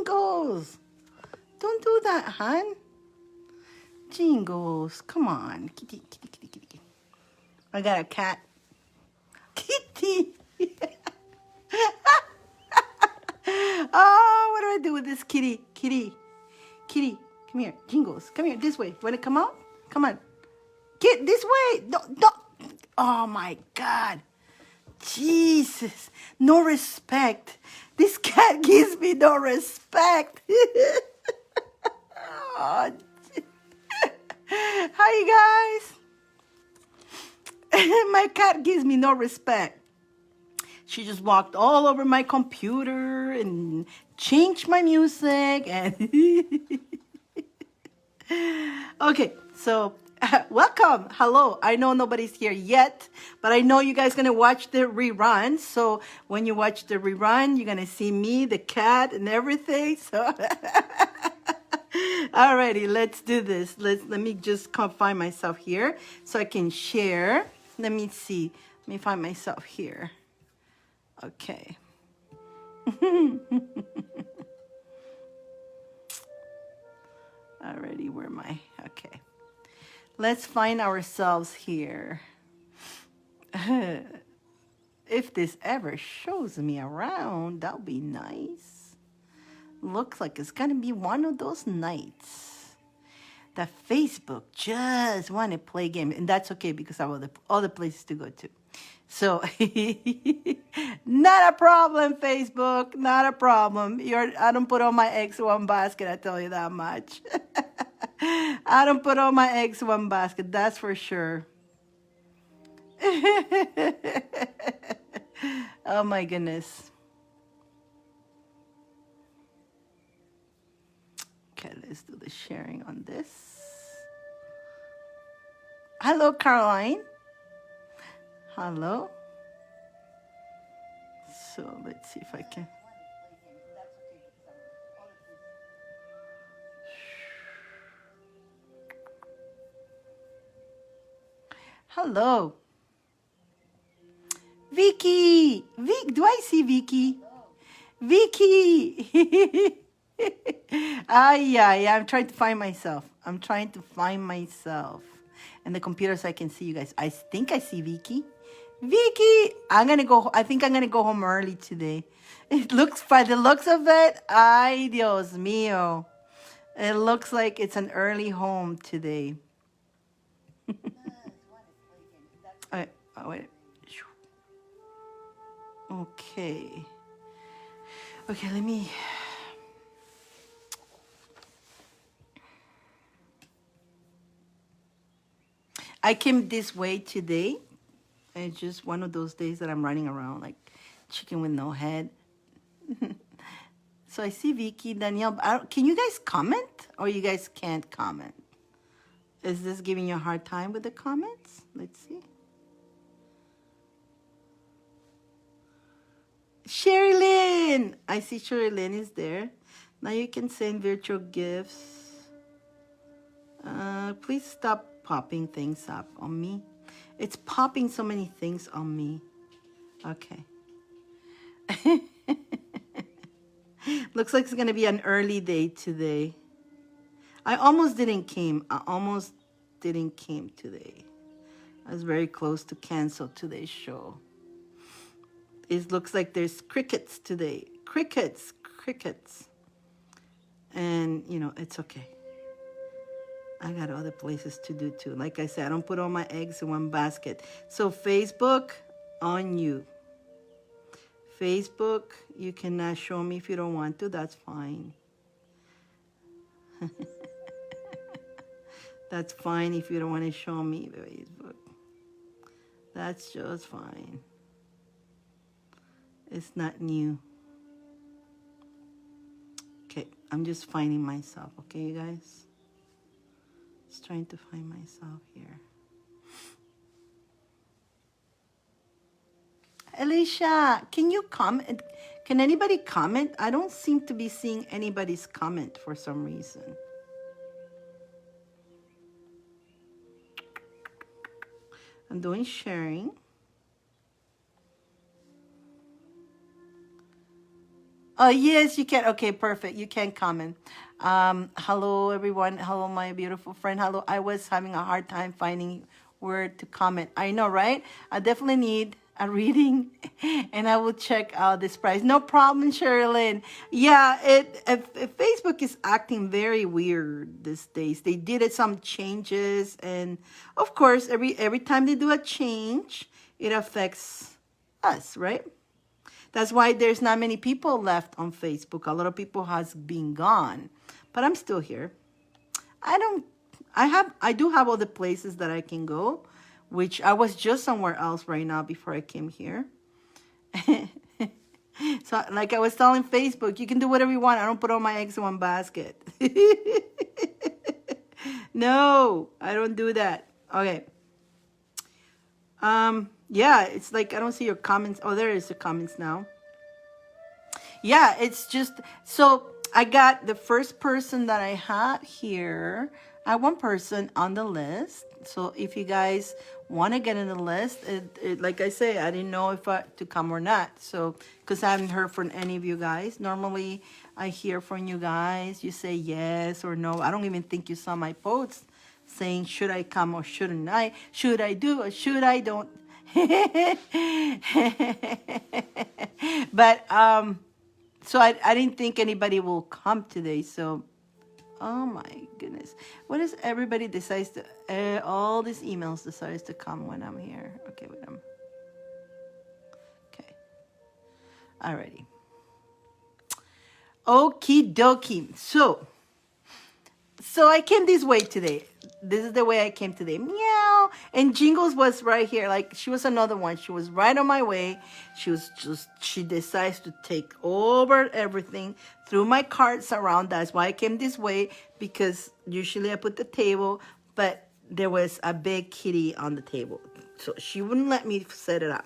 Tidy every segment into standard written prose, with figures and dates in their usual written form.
Jingles. Don't do that, hon. Jingles. Come on. Kitty, kitty, kitty, kitty, kitty. I got a cat. Kitty. Oh, what do I do with this kitty? Kitty. Kitty. Come here. Jingles. Come here. This way. Want to come out? Come on. Get this way. Don't. Oh, my God. Jesus. No respect. This cat gives me no respect. Oh, hi, you guys. My cat gives me no respect. She just walked all over my computer and changed my music. And okay, so welcome. Hello. I know nobody's here yet, but I know you guys going to watch the rerun. So when you watch the rerun, you're going to see me, the cat, and everything. So alrighty, let's do this. Let me just come find myself here so I can share. Let me see. Let me find myself here. Okay. Alrighty, where am I? Okay. Let's find ourselves here. If this ever shows me around, that'll be nice. Looks like it's gonna be one of those nights that Facebook just want to play game, and that's okay because I have other places to go to. So, not a problem, Facebook, not a problem. I don't put all my eggs in one basket, I tell you that much. I don't put all my eggs in one basket, that's for sure. Oh my goodness. Okay, let's do the sharing on this. Hello, Caroline. Hello. So let's see if I can. Hello. Vicky. Do I see Vicky? Vicky. Yeah, I'm trying to find myself. And the computer so I can see you guys. I think I see Vicky. Vicky, I think I'm gonna go home early today. It looks, by the looks of it, ay Dios mío. It looks like it's an early home today. Wait. Okay. Okay, let me. I came this way today. It's just one of those days that I'm running around like chicken with no head. So I see Vicky, Danielle. Can you guys comment or you guys can't comment? Is this giving you a hard time with the comments? Let's see. Sherry Lynn. I see Sherry Lynn is there. Now you can send virtual gifts. Please stop popping things up on me. It's popping so many things on me. Okay. Looks like it's going to be an early day today. I almost didn't came today. I was very close to cancel today's show. It looks like there's crickets today. Crickets. And, it's okay. I got other places to do too. Like I said, I don't put all my eggs in one basket. So Facebook, on you. Facebook, you cannot show me if you don't want to. That's fine. That's fine if you don't want to show me Facebook. That's just fine. It's not new. Okay, I'm just finding myself. Okay, you guys? Just trying to find myself here. Alicia, can you comment? Can anybody comment? I don't seem to be seeing anybody's comment for some reason. I'm doing sharing. Oh, yes, you can. Okay, perfect. You can comment. Hello, everyone. Hello, my beautiful friend. Hello. I was having a hard time finding where to comment. I know, right? I definitely need a reading, and I will check out this price. No problem, Sherilyn. Yeah, if Facebook is acting very weird these days. They did it some changes, and of course, every time they do a change, it affects us, right? That's why there's not many people left on Facebook. A lot of people has been gone, but I'm still here. I don't. I do have other places that I can go, which I was just somewhere else right now before I came here. So, like I was telling Facebook, you can do whatever you want. I don't put all my eggs in one basket. No, I don't do that. Okay. Yeah, it's like I don't see your comments. Oh, there is the comments now. Yeah, it's just so I got the first person that I have here. I have one person on the list. So if you guys want to get in the list, like I say, I didn't know if to come or not. So because I haven't heard from any of you guys. Normally I hear from you guys. You say yes or no. I don't even think you saw my post saying should I come or shouldn't I? Should I do or should I don't? But so I didn't think anybody will come today. So, oh my goodness. What is everybody decides to, all these emails decides to come when I'm here. Okay, wait, okay. Alrighty. Okie dokie. So I came this way today. This is the way I came today. Meow. And Jingles was right here. Like, she was another one. She was right on my way. She decides to take over everything, threw my carts around. That's why I came this way, because usually I put the table, but there was a big kitty on the table. So she wouldn't let me set it up.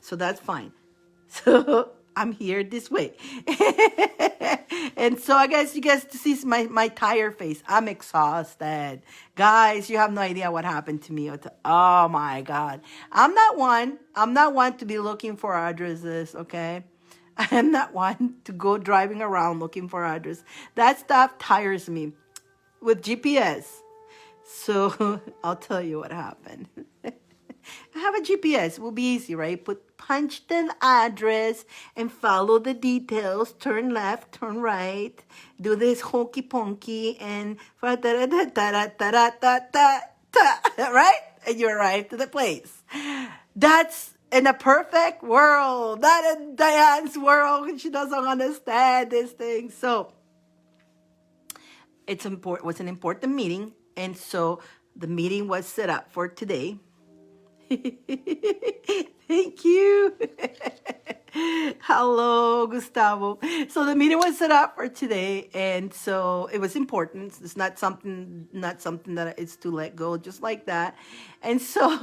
So that's fine. So I'm here this way. And so I guess you guys to see my tired face. I'm exhausted. Guys, you have no idea what happened to me. Oh my God. I'm not one to be looking for addresses, okay? I'm not one to go driving around looking for address. That stuff tires me with GPS. So I'll tell you what happened. I have a GPS. It will be easy, right? Punch the address and follow the details. Turn left, turn right. Do this hokey pokey and right? And you arrive to the place. That's in a perfect world. Not in Diane's world. She doesn't understand this thing. So it was an important meeting, and so the meeting was set up for today. Thank you. Hello, Gustavo. So the meeting was set up for today, and so it was important. It's not something that is to let go just like that. And so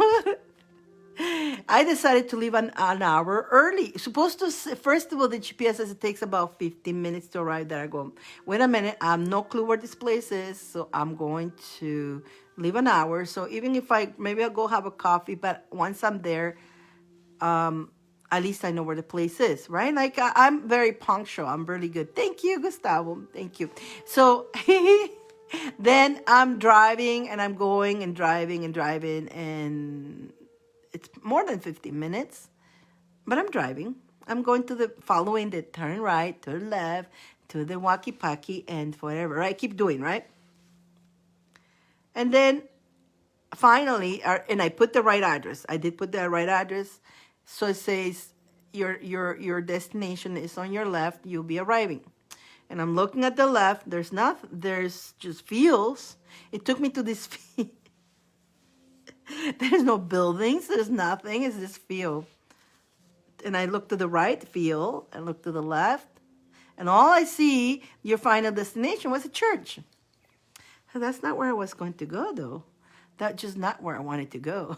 I decided to leave an hour early. First of all, the GPS says it takes about 15 minutes to arrive there. I go, wait a minute, I have no clue where this place is, so I'm going to leave an hour. So even if maybe I'll go have a coffee, but once I'm there, at least I know where the place is, right? Like I'm very punctual. I'm really good. Thank you, Gustavo. Thank you. So then I'm driving and I'm going and driving and it's more than 15 minutes, but I'm driving. I'm going following the turn right, turn left, to the walkie-talkie and whatever, right? Keep doing, right? And then finally, and I put the right address. I did put the right address. So it says your destination is on your left. You'll be arriving. And I'm looking at the left. There's just fields. It took me to this field. There's no buildings. There's nothing. It's this field. And I look to the right field. I look to the left. And all I see, your final destination was a church. That's not where I was going to go, though. That's just not where I wanted to go.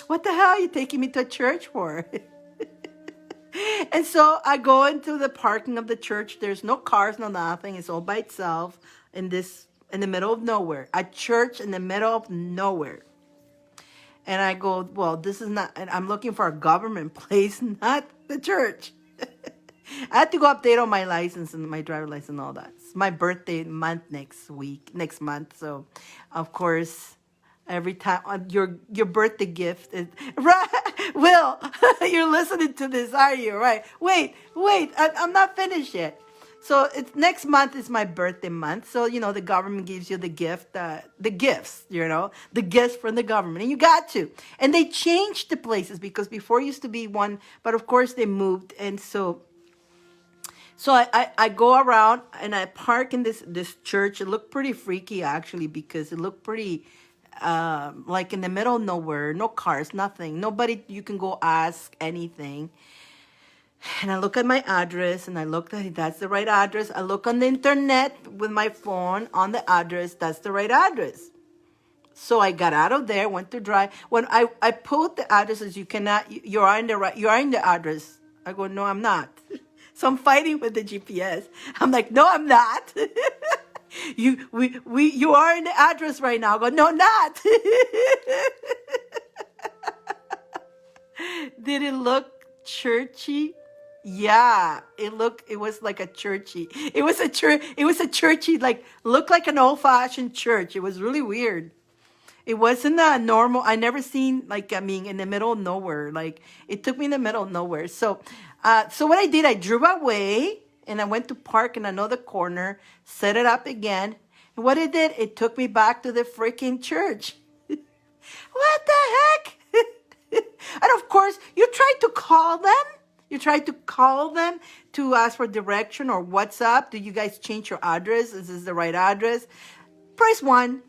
What the hell are you taking me to a church for? And so I go into the parking of the church. There's no cars, no nothing. It's all by itself in the middle of nowhere. A church in the middle of nowhere. And I go, well, this is not, and I'm looking for a government place, not the church. I had to go update on my license and my driver license and all that. It's my birthday month next month. So, of course, every time your birthday gift is right. Will, you're listening to this, are you? Right? Wait, I'm not finished yet. So it's next month is my birthday month. So the government gives you the gifts, the gifts from the government, and you got to. And they changed the places because before it used to be one, but of course they moved, and so I go around and I park in this church. It looked pretty freaky actually because it looked pretty like in the middle of nowhere, no cars, nothing, nobody. You can go ask anything. And I look at my address and I look at that's the right address. I look on the internet with my phone on the address. That's the right address. So I got out of there, went to drive. When I put the addresses, you are in the address. I go, no, I'm not. So I'm fighting with the GPS. I'm like, no, I'm not. You are in the address right now. I go, no, not. Did it look churchy? Yeah, it was like a churchy. It was a churchy, like, looked like an old-fashioned church. It was really weird. It wasn't a normal, I never seen, in the middle of nowhere. Like, it took me in the middle of nowhere. So what I did, I drove away, and I went to park in another corner, set it up again. And what it did, it took me back to the freaking church. What the heck? And of course, you tried to call them. You tried to call them to ask for direction or what's up. Did you guys change your address? Is this the right address? Press 1,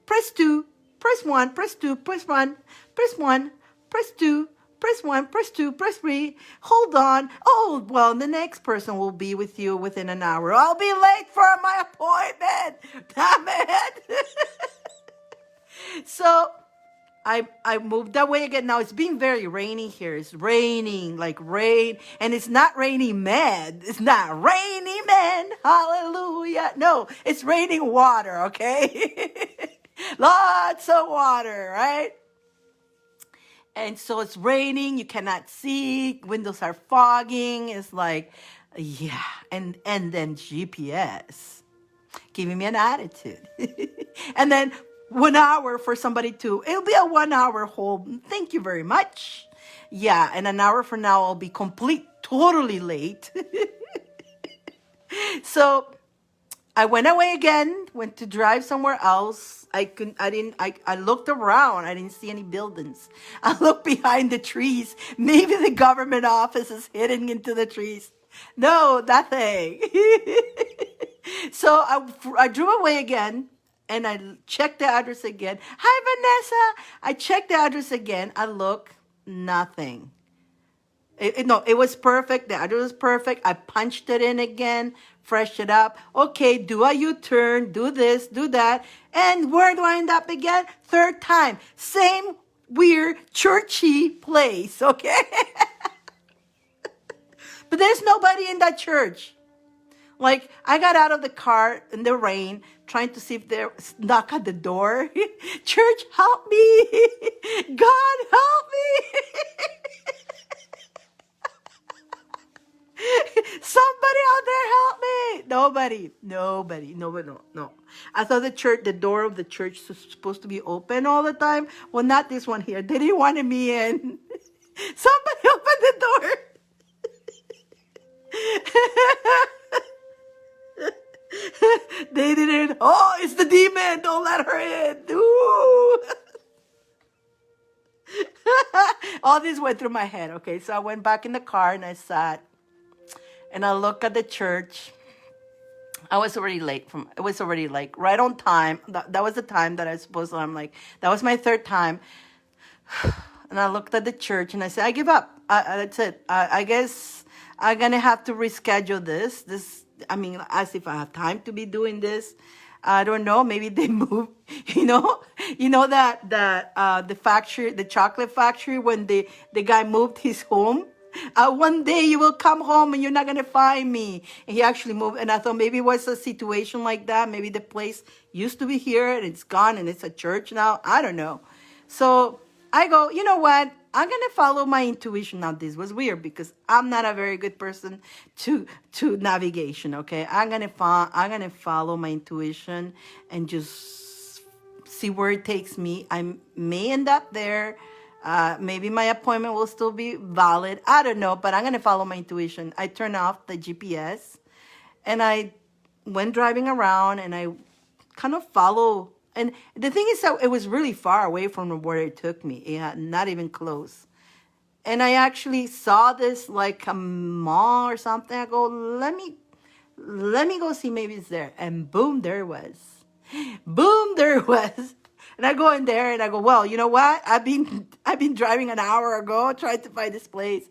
press 2, press 1, press 2, press 1, press 1, press 2, press 1, press 2, press 3. Hold on. Oh, well, the next person will be with you within an hour. I'll be late for my appointment. Damn it. So I moved away again. Now it's been very rainy here. It's raining like rain. And it's not raining mad. It's not raining man. Hallelujah. No, it's raining water, okay? Lots of water, right? And so it's raining. You cannot see. Windows are fogging. It's like, yeah. And then GPS giving me an attitude. And then 1 hour for somebody it'll be a 1 hour hold. Thank you very much. Yeah, and an hour from now I'll be totally late. So I went away again, went to drive somewhere else. I looked around. I didn't see any buildings. I looked behind the trees. Maybe the government office is hidden into the trees. No, nothing. So I drove away again. And I checked the address again. Hi, Vanessa. I checked the address again. I look, nothing. It was perfect. The address was perfect. I punched it in again, freshed it up. Okay, do a U-turn, do this, do that. And where do I end up again? Third time. Same weird, churchy place, okay? But there's nobody in that church. Like, I got out of the car in the rain, trying to see if there was knock at the door. Church, help me. God, help me. Somebody out there help me. Nobody, no. I thought the door of the church was supposed to be open all the time. Well, not this one here. They didn't want me in. Somebody open the door. They didn't. Oh, it's the demon. Don't let her in. Ooh. All this went through my head. Okay, so I went back in the car and I sat and I looked at the church. I was already late. It was already like right on time. That was the time that I was supposed to. I'm like, that was my third time. And I looked at the church and I said, I give up. That's it. I guess I'm gonna have to reschedule this. As if I have time to be doing this. I don't know. Maybe they move. That the factory, the chocolate factory, when the guy moved his home. One day you will come home and you're not gonna find me. And he actually moved. And I thought maybe it was a situation like that. Maybe the place used to be here and it's gone and it's a church now. I don't know. So I go, you know what? I'm gonna follow my intuition. Now this was weird because I'm not a very good person to navigation. Okay, I'm gonna follow my intuition and just see where it takes me. I may end up there. Maybe my appointment will still be valid. I don't know, but I'm gonna follow my intuition. I turned off the GPS and I went driving around and I kind of follow. And the thing is that it was really far away from where it took me. Yeah, not even close. And I actually saw this like a mall or something. I go, let me go see, maybe it's there. And boom, there it was. Boom, there it was. And I go in there and I go, well, you know what? I've been driving an hour ago trying to find this place.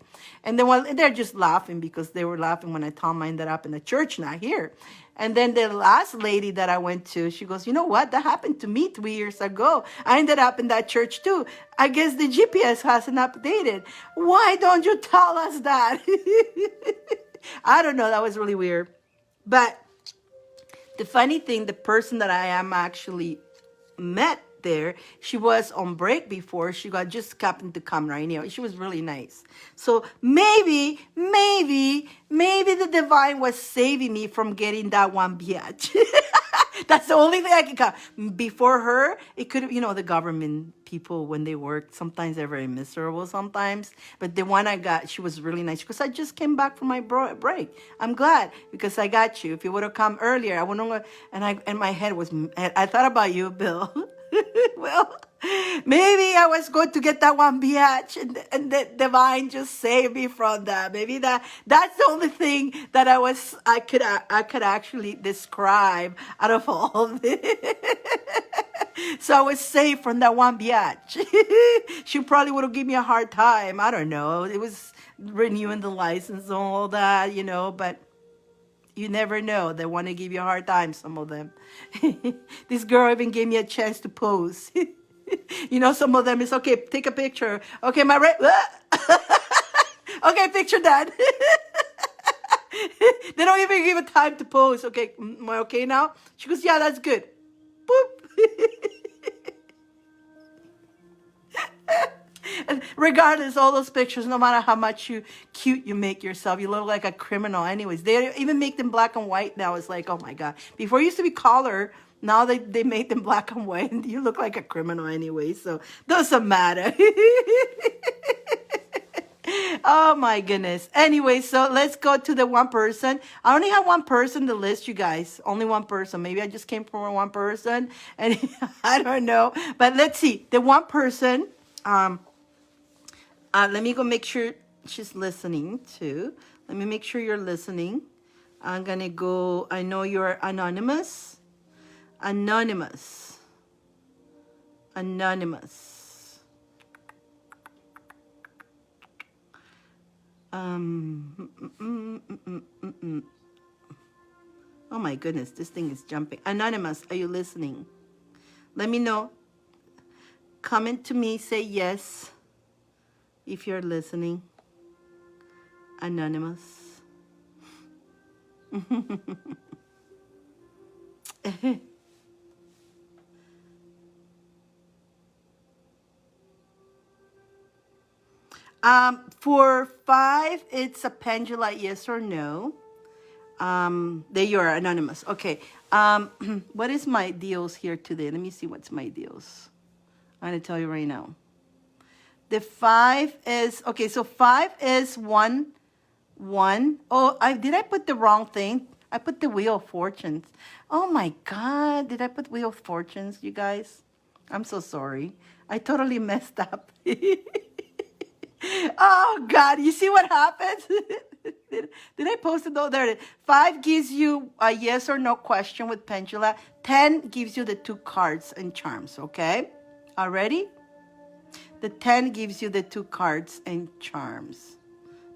And then they're just laughing because they were laughing when I told them I ended up in the church, not here. And then the last lady that I went to, she goes, you know what? That happened to me 3 years ago. I ended up in that church too. I guess the GPS hasn't updated. Why don't you tell us that? I don't know. That was really weird. But the funny thing, the person that I am actually met there, she was on break before. She got just happened to come right now. She was really nice. So maybe the divine was saving me from getting that one biatch. That's the only thing I can come. Before her, it could have, the government people, when they work, sometimes they're very miserable sometimes. But the one I got, she was really nice because I just came back from my break. I'm glad because I got you. If you would have come earlier, I wouldn't have, and my head was, I thought about you, Bill. Well, maybe I was going to get that one biatch and the divine just saved me from that. Maybe that's the only thing that I could actually describe out of all of it. So I was saved from that one biatch. She probably would have given me a hard time. I don't know. It was renewing the license and all that, but you never know. They want to give you a hard time, some of them. This girl even gave me a chance to pose. Some of them is, okay, take a picture. Okay, okay, picture that. They don't even give a time to pose. Okay, am I okay now? She goes, yeah, that's good. Boop. And regardless, all those pictures, no matter how much cute you make yourself, you look like a criminal anyways. They even make them black and white now. It's like, oh my God. Before it used to be color. Now they make them black and white. And you look like a criminal anyway. So doesn't matter. Oh my goodness. Anyway, so let's go to the one person. I only have one person to list, you guys. Only one person. Maybe I just came from one person. And I don't know. But let's see. The one person... let me go make sure she's listening too. Let me make sure you're listening. I'm going to go. I know you're anonymous. Anonymous. Oh my goodness, this thing is jumping. Anonymous, are you listening? Let me know. Comment to me, say yes if you're listening. Anonymous. For 5, it's a pendulum, yes or no. There you are, anonymous. Okay. What is my deals here today? Let me see what's my deals. I'm going to tell you right now. The 5 is, okay, so 5 is 1, 1. Oh, did I put the wrong thing? I put the Wheel of Fortunes. Oh my God, did I put Wheel of Fortunes, you guys? I'm so sorry. I totally messed up. Oh God, you see what happens? Did I post it? No, there it is. 5 gives you a yes or no question with pendula. 10 gives you the 2 cards and charms, okay? Already? The 10 gives you the 2 cards and charms.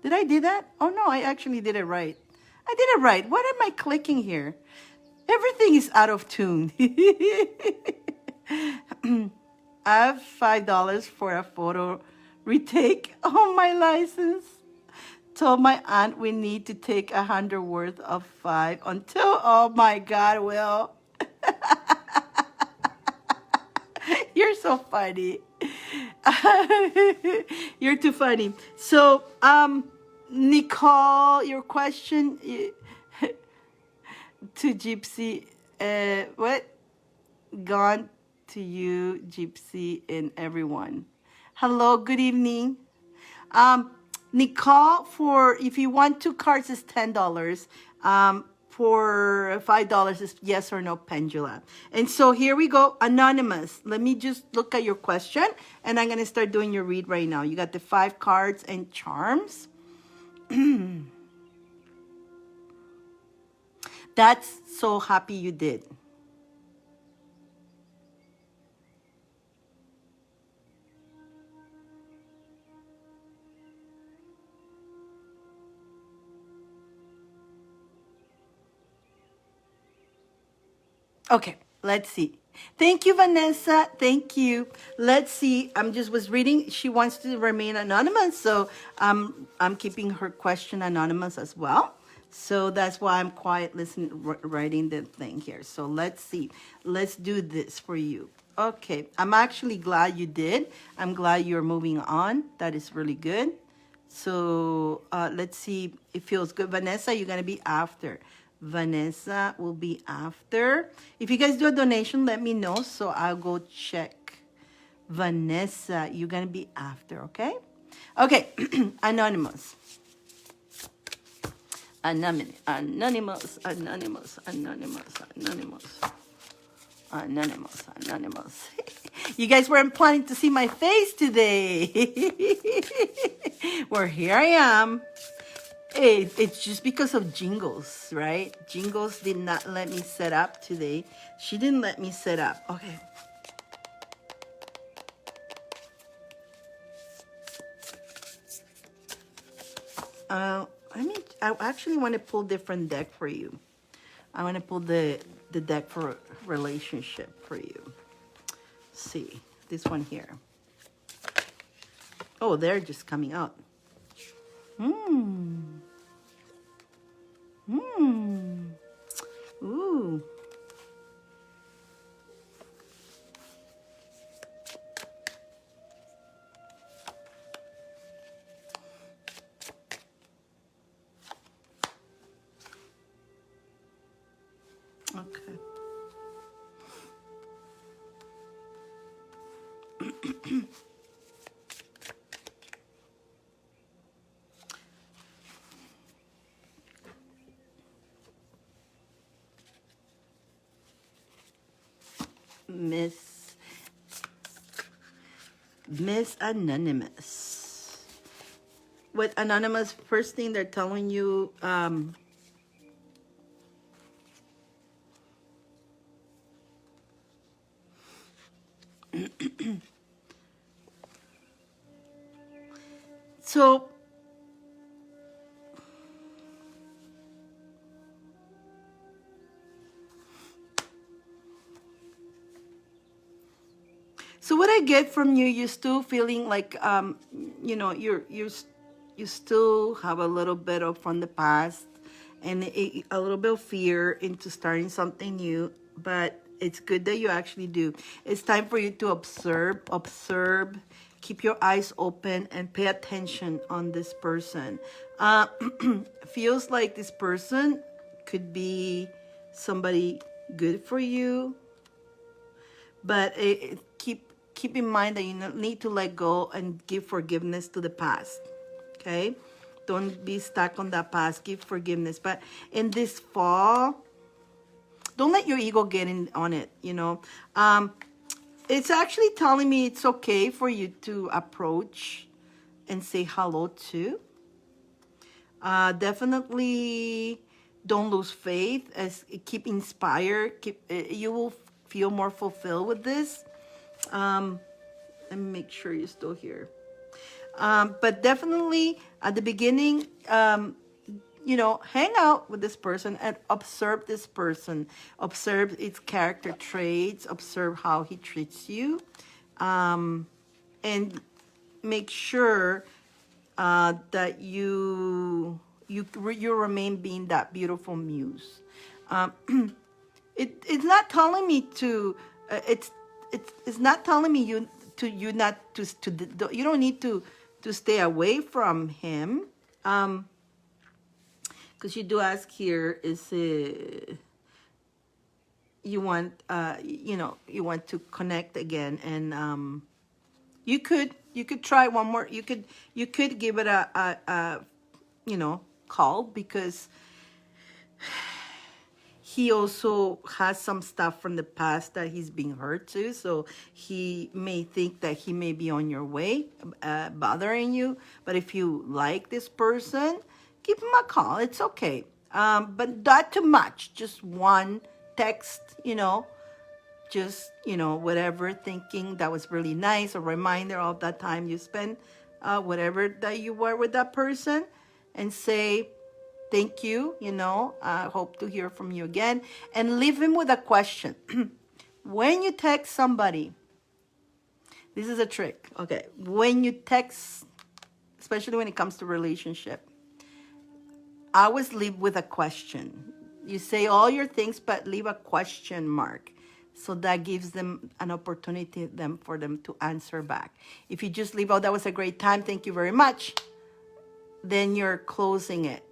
Did I do that? Oh no, I actually did it right. I did it right. What am I clicking here? Everything is out of tune. I have $5 for a photo retake on my license. Told my aunt we need to take 100 worth of 5 until, oh my God, Will. You're so funny. You're too funny. So, Nicole, your question to Gypsy, what? Gone to you, Gypsy, and everyone. Hello, good evening. Um, Nicole, for if you want two cards, is $10. For $5 is yes or no pendulum. And so here we go, anonymous. Let me just look at your question, and I'm gonna start doing your read right now. You got the 5 cards and charms. That's so happy you did. Okay, let's see. Thank you, Vanessa. Thank you. Let's see. I'm just was reading. She wants to remain anonymous, so I'm keeping her question anonymous as well. So that's why I'm quiet, listening, writing the thing here. So let's see. Let's do this for you. Okay, I'm actually glad you did. I'm glad you're moving on. That is really good. So let's see. It feels good. Vanessa, you're gonna be after. Vanessa will be after. If you guys do a donation, let me know so I'll go check. Vanessa, you're gonna be after, okay? Okay, anonymous. Anonymous, anonymous, anonymous, anonymous, anonymous, anonymous, anonymous. You guys weren't planning to see my face today. Well, here I am. It's just because of Jingles, right? Jingles did not let me set up today. She didn't let me set up. Okay. I actually want to pull different deck for you. I want to pull the deck for relationship for you. Let's see, this one here. Oh, they're just coming out. Ooh. Okay. Miss Anonymous. What Anonymous, first thing they're telling you, so what I get from you, you're still feeling like you know, you still have a little bit of from the past and a little bit of fear into starting something new, but it's good that you actually do. It's time for you to observe, keep your eyes open and pay attention on this person. Feels like this person could be somebody good for you, but keep in mind that you need to let go and give forgiveness to the past. Okay, don't be stuck on that past. Give forgiveness. But in this fall, don't let your ego get in on it. You know, it's actually telling me it's okay for you to approach and say hello to. Definitely don't lose faith. As keep inspired. You will feel more fulfilled with this. Let me make sure you're still here. But definitely at the beginning, you know, hang out with this person and observe this person. Observe its character traits. Observe how he treats you. And make sure that you remain being that beautiful muse. It's not telling me to. It's not telling me you to you not to you don't need to stay away from him. Because you do ask here, is you want you want to connect again, and you could try one more. You could give it a call, because he also has some stuff from the past that he's being hurt too. So he may think that he may be on your way, bothering you. But if you like this person, give him a call. It's okay. But not too much. Just one text, just, whatever, thinking that was really nice, a reminder of that time you spent, whatever that you were with that person, and say, thank you, I hope to hear from you again. And leave him with a question. When you text somebody, this is a trick, okay? When you text, especially when it comes to relationship, always leave with a question. You say all your things, but leave a question mark. So that gives them an opportunity for them to answer back. If you just leave, oh, that was a great time, thank you very much, then you're closing it.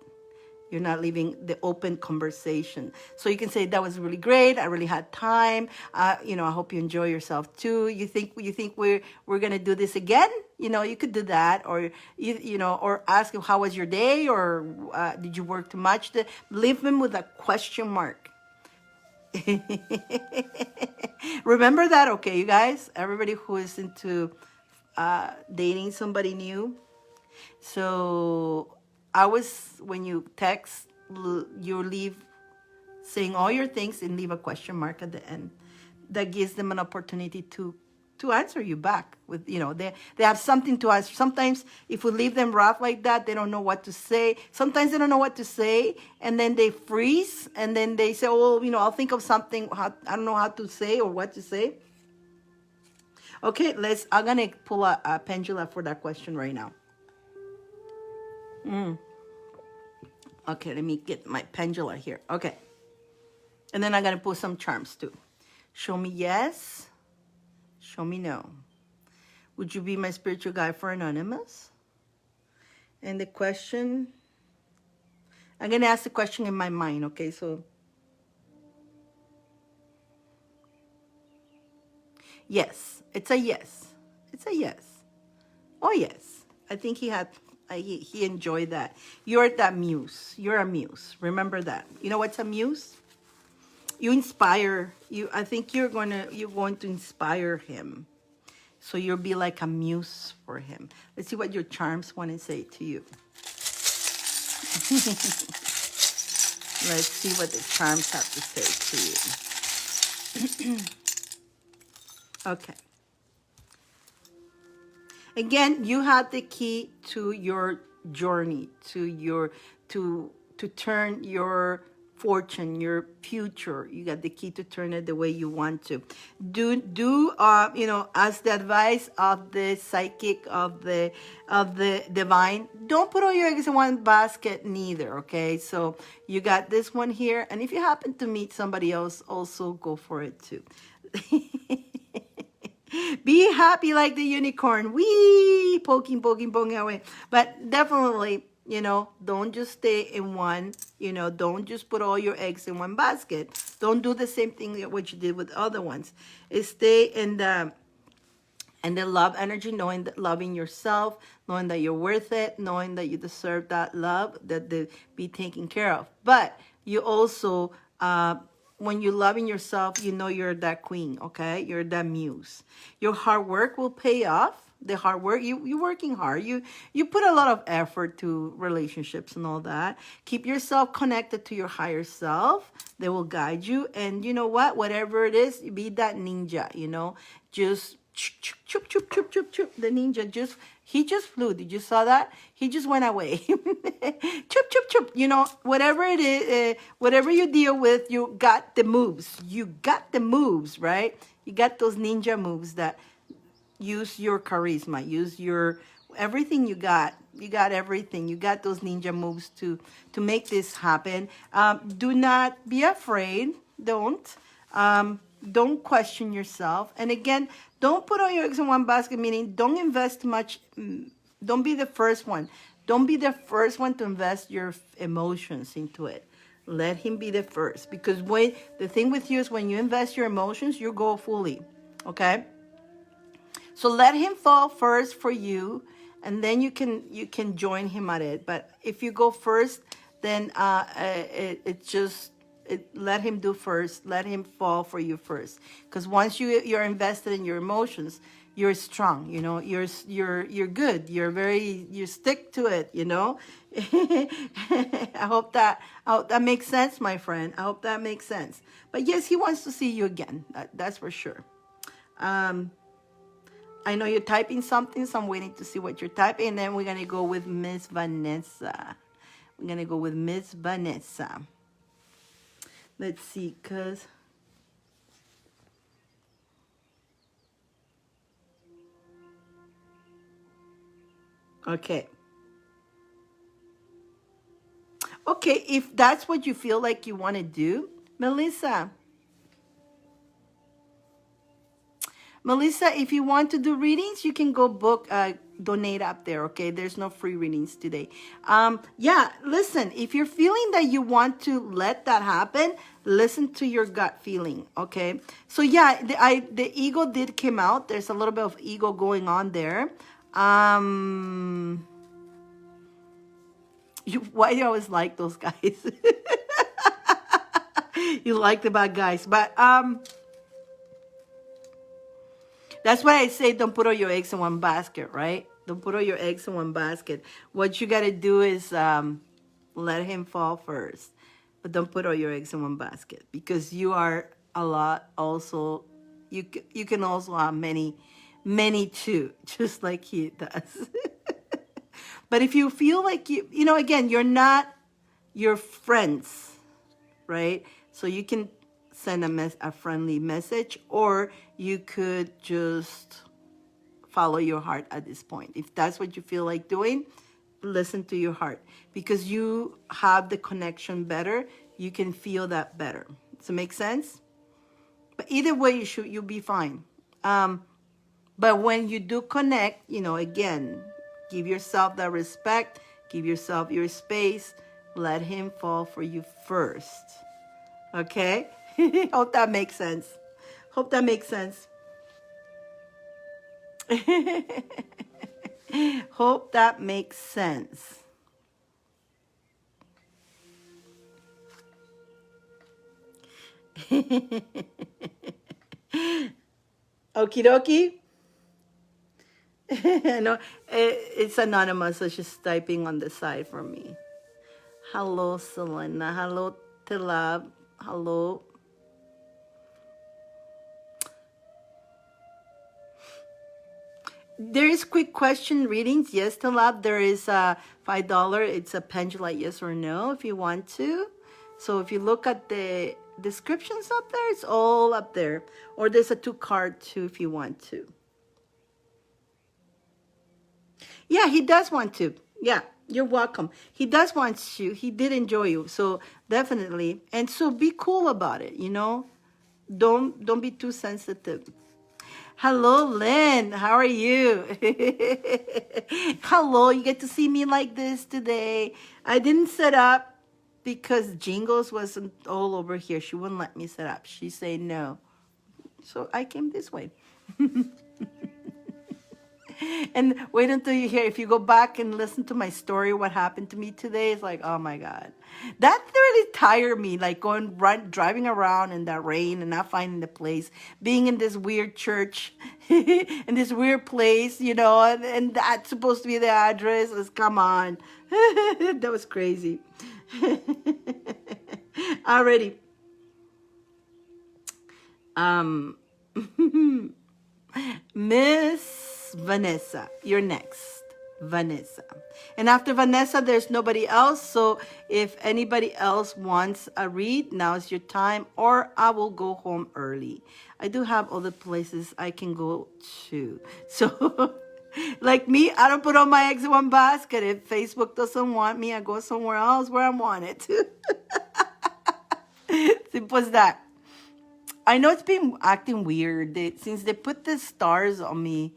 You're not leaving the open conversation. So you can say, that was really great. I really had time. I hope you enjoy yourself too. You think we're going to do this again? You could do that. Or, or ask him, how was your day? Or did you work too much? Leave him with a question mark. Remember that, okay, you guys? Everybody who is into dating somebody new. So when you text, you leave saying all your things and leave a question mark at the end. That gives them an opportunity to answer you back with, they have something to answer. Sometimes if we leave them rough like that, they don't know what to say. Sometimes they don't know what to say, and then they freeze, and then they say, oh, I'll think of something. I don't know how to say or what to say. Okay, I'm going to pull a pendulum for that question right now. Okay, let me get my pendulum here. Okay. And then I'm going to pull some charms too. Show me yes. Show me no. Would you be my spiritual guide for Anonymous? And the question, I'm going to ask the question in my mind, okay? So, yes. It's a yes. It's a yes. Oh, yes. I think he enjoyed that. You're that muse. You're a muse. Remember that. You know what's a muse? You inspire. I think you're going to inspire him. So you'll be like a muse for him. Let's see what your charms want to say to you. Let's see what the charms have to say to you. Okay. Again, you have the key to your journey, to turn your fortune, your future. You got the key to turn it the way you want to. As the advice of the psychic, of the divine, don't put all your eggs in one basket neither, okay? So you got this one here, and if you happen to meet somebody else, also go for it too. Be happy like the unicorn. Wee! Poking away. But definitely, don't just stay in one. Don't just put all your eggs in one basket. Don't do the same thing that what you did with other ones. Stay in the love energy, loving yourself, knowing that you're worth it, knowing that you deserve that love, that they be taken care of. But you also, when you're loving yourself, you're that queen, okay? You're that muse. Your hard work will pay off. The hard work, you're working hard. You put a lot of effort to relationships and all that. Keep yourself connected to your higher self. They will guide you. And you know what? Whatever it is, be that ninja, Just choop, choop, choop, choop, choop. The ninja he just flew. Did you saw that? He just went away. Choop, choop, choop. Whatever it is, whatever you deal with, you got the moves. You got the moves, right? You got those ninja moves that use your charisma, use your everything you got. You got everything. You got those ninja moves to make this happen. Do not be afraid. Don't. Don't question yourself. And again, don't put all your eggs in one basket, meaning don't invest much. Don't be the first one. Don't be the first one to invest your emotions into it. Let him be the first. Because when the thing with you is when you invest your emotions, you go fully. Okay? So let him fall first for you, and then you can join him at it. But if you go first, then let him do first. Let him fall for you first. Because once you're invested in your emotions, you're strong. You know, you're good. You stick to it. You know. I hope that makes sense, my friend. I hope that makes sense. But yes, he wants to see you again. That's for sure. I know you're typing something, so I'm waiting to see what you're typing. And then we're going to go with Miss Vanessa. We're going to go with Miss Vanessa. Let's see, because... Okay. Okay, if that's what you feel like you want to do, Melissa, if you want to do readings, you can go book, donate up there, okay? There's no free readings today. Yeah, listen, if you're feeling that you want to let that happen, listen to your gut feeling, okay? So yeah, the ego did come out. There's a little bit of ego going on there. Why do you always like those guys? You like the bad guys, but that's why I say don't put all your eggs in one basket, right? Don't put all your eggs in one basket. What you got to do is let him fall first. But don't put all your eggs in one basket, because you are a lot also. You can also have many too, just like he does. But if you feel like you know, again, you're not your friends, right? So you can send a friendly message, or you could just follow your heart at this point. If that's what you feel like doing, listen to your heart, because you have the connection better. You can feel that better. Does it make sense? But either way, you'll be fine. But when you do connect, you know, again, give yourself that respect, give yourself your space, let him fall for you first. Okay? Hope that makes sense. Hope that makes sense. Hope that makes sense. Okie dokie. No, it's anonymous, so she's typing on the side for me. Hello, Selena. Hello, Tilab. Hello. There is quick question readings. Yes, Tilab. There is $5. It's a pendulum, yes or no, if you want to. So if you look at the descriptions up there, it's all up there. Or there's a 2-card too, if you want to. Yeah, he does want to. Yeah, you're welcome. He does want you. He did enjoy you. So definitely. And so be cool about it, you know. Don't be too sensitive. Hello, Lynn. How are you? Hello, you get to see me like this today. I didn't set up because Jingles wasn't all over here. She wouldn't let me set up. She said no. So I came this way. And wait until you hear, if you go back and listen to my story, what happened to me today, it's like, oh my God. That really tired me, like driving around in that rain and not finding the place, being in this weird church, in this weird place, you know, and that's supposed to be the address. Come on. That was crazy. Already. Miss Vanessa, you're next. Vanessa. And after Vanessa, there's nobody else. So if anybody else wants a read, now's your time, or I will go home early. I do have other places I can go to. So like me, I don't put all my eggs in one basket. If Facebook doesn't want me, I go somewhere else where I want it. Simple as that. I know it's been acting weird. Since they put the stars on me,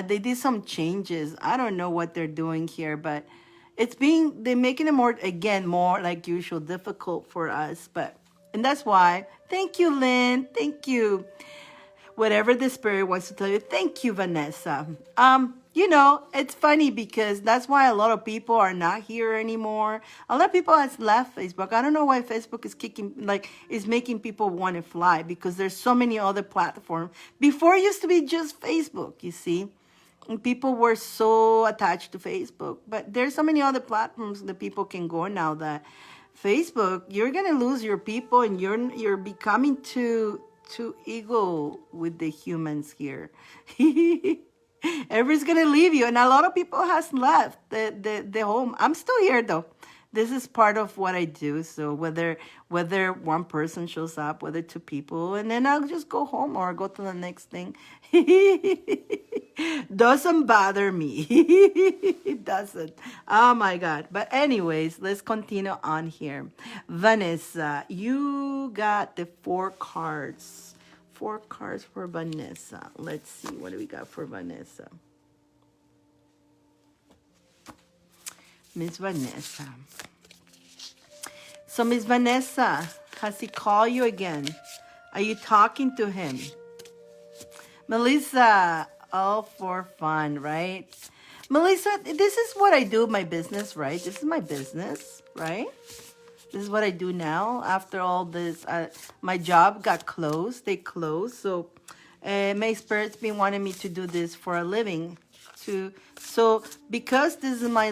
they did some changes. I don't know what they're doing here, but they're making it more, again, more like usual, difficult for us. And that's why, thank you, Lynn. Thank you. Whatever the spirit wants to tell you. Thank you, Vanessa. It's funny because that's why a lot of people are not here anymore. A lot of people has left Facebook. I don't know why Facebook is making people want to fly, because there's so many other platforms. Before it used to be just Facebook, you see. And people were so attached to Facebook. But there's so many other platforms that people can go now that Facebook, you're gonna lose your people, and you're becoming too ego with the humans here. Everybody's gonna leave you, and a lot of people has left the home. I'm still here though. This is part of what I do. So whether one person shows up, whether two people, and then I'll just go home or go to the next thing. Doesn't bother me. It doesn't. Oh my God. But anyways, let's continue on here. Vanessa, you got the 4 cards. 4 cards for Vanessa. Let's see. What do we got for Vanessa? Miss Vanessa. So, Miss Vanessa, has he called you again? Are you talking to him? Melissa, all for fun, right? Melissa, this is what I do in my business, right? This is my business, right? This is what I do now. After all this, my job got closed. They closed. So my spirit's been wanting me to do this for a living. So because this is my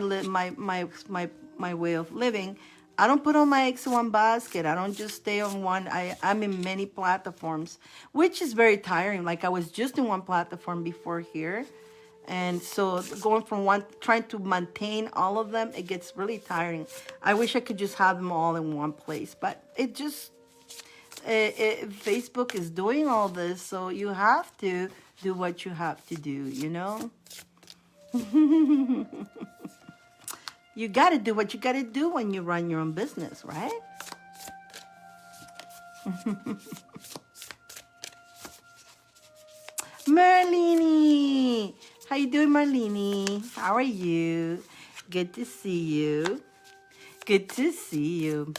way of living, I don't put all my eggs in one basket. I don't just stay on one. I'm in many platforms, which is very tiring. Like I was just in one platform before here. And so going from one, trying to maintain all of them, it gets really tiring. I wish I could just have them all in one place. But Facebook is doing all this. So you have to do what you have to do, you know? You got to do what you got to do when you run your own business, right? Merlini, how you doing, Merlini? How are you? Good to see you. Good to see you.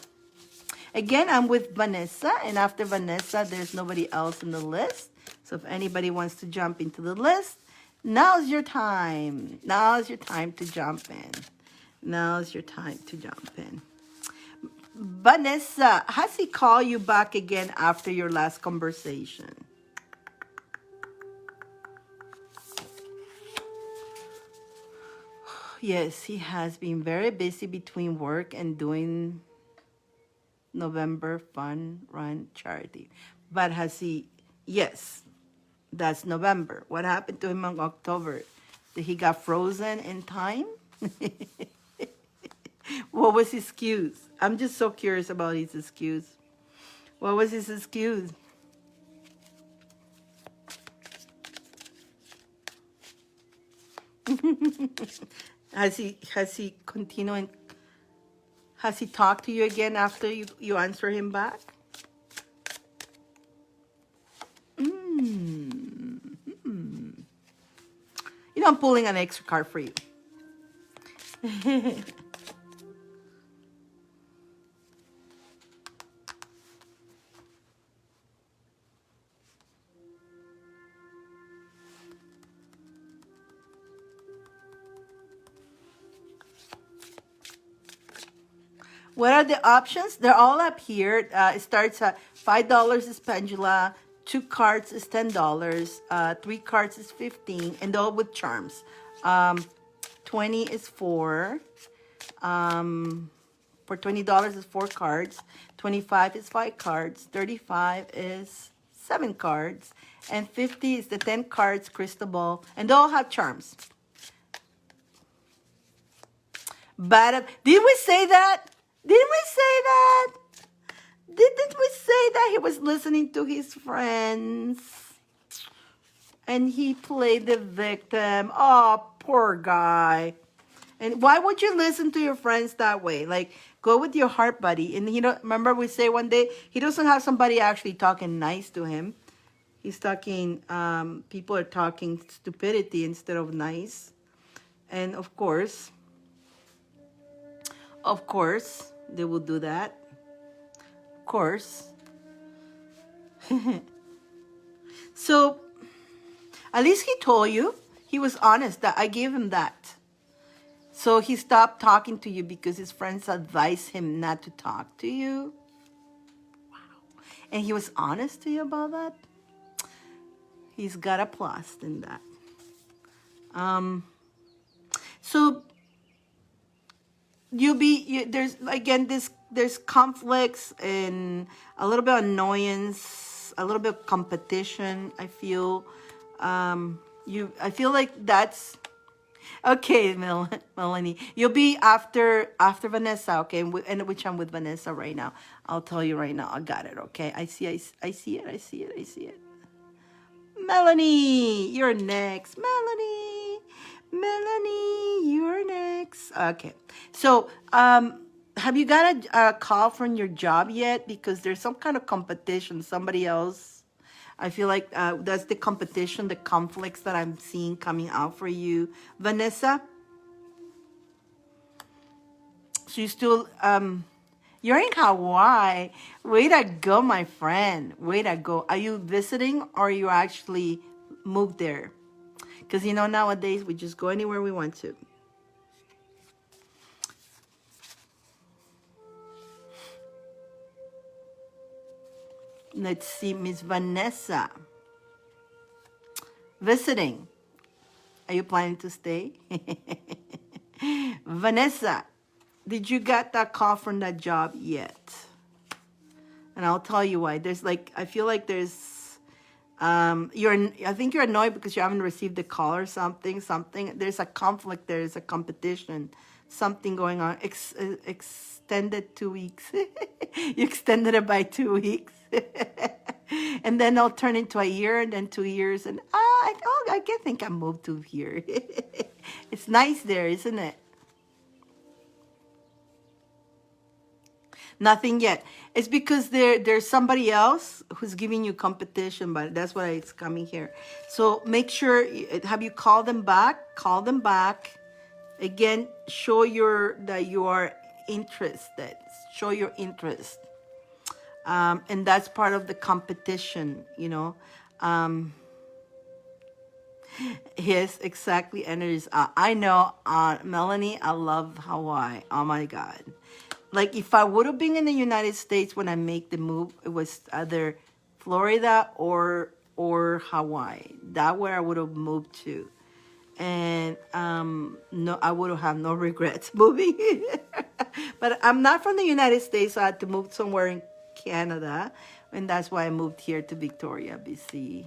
Again, I'm with Vanessa, and after Vanessa, there's nobody else in the list. So if anybody wants to jump into the list, now's your time. Now's your time to jump in. Now's your time to jump in. Vanessa, has he called you back again after your last conversation? Yes, he has been very busy between work and doing November Fun Run Charity. But has he... Yes, that's November. What happened to him in October? Did he got frozen in time? What was his excuse? I'm just so curious about his excuse. What was his excuse? Has he continuing? Has he talked to you again after you answer him back? You know, I'm pulling an extra card for you. What are the options? They're all up here. It starts at $5 is Pendulum, 2 cards is $10, 3 cards is $15, and all with charms. 20 is 4. For $20 is 4 cards. 25 is 5 cards. 35 is 7 cards. And 50 is the 10 cards crystal ball. And they all have charms. But did we say that? Didn't we say that? Didn't we say that he was listening to his friends? And he played the victim. Oh, poor guy. And why would you listen to your friends that way? Like, go with your heart buddy. And remember we say one day, he doesn't have somebody actually talking nice to him. He's talking, people are talking stupidity instead of nice. And of course, they will do that. Of course. So, at least he told you. He was honest that I gave him that. So he stopped talking to you because his friends advised him not to talk to you. Wow. And he was honest to you about that. He's got a plus in that. So there's conflicts and a little bit of annoyance, a little bit of competition. I feel I feel like that's okay, Melanie. You'll be after Vanessa, okay? And which I'm with Vanessa right now. I'll tell you right now. I got it, okay? I see it. Melanie, you're next. Melanie, you're next. Okay. So, have you got a call from your job yet? Because there's some kind of competition. Somebody else. I feel like that's the competition, the conflicts that I'm seeing coming out for you. Vanessa? So you still, you're in Hawaii. Way to go, my friend. Way to go. Are you visiting or you actually moved there? Because, nowadays we just go anywhere we want to. Let's see, Miss Vanessa. Visiting. Are you planning to stay? Vanessa, did you get that call from that job yet? And I'll tell you why. I feel like there's, I think you're annoyed because you haven't received the call or something. There's a conflict, there's a competition, something going on. Extended 2 weeks. You extended it by 2 weeks. And then it'll turn into a year and then 2 years. And I can think I moved to here. It's nice there, isn't it? Nothing yet. It's because there's somebody else who's giving you competition, but that's why it's coming here. So make sure, have you called them back? Call them back. Again, show that you are interested. Show your interest. And that's part of the competition, Yes, exactly. Energies. I know, Melanie, I love Hawaii. Oh my God. Like if I would have been in the United States when I make the move, it was either Florida or Hawaii. That where I would have moved to. And no, I would have no regrets moving. But I'm not from the United States, so I had to move somewhere in Canada, and that's why I moved here to Victoria, BC.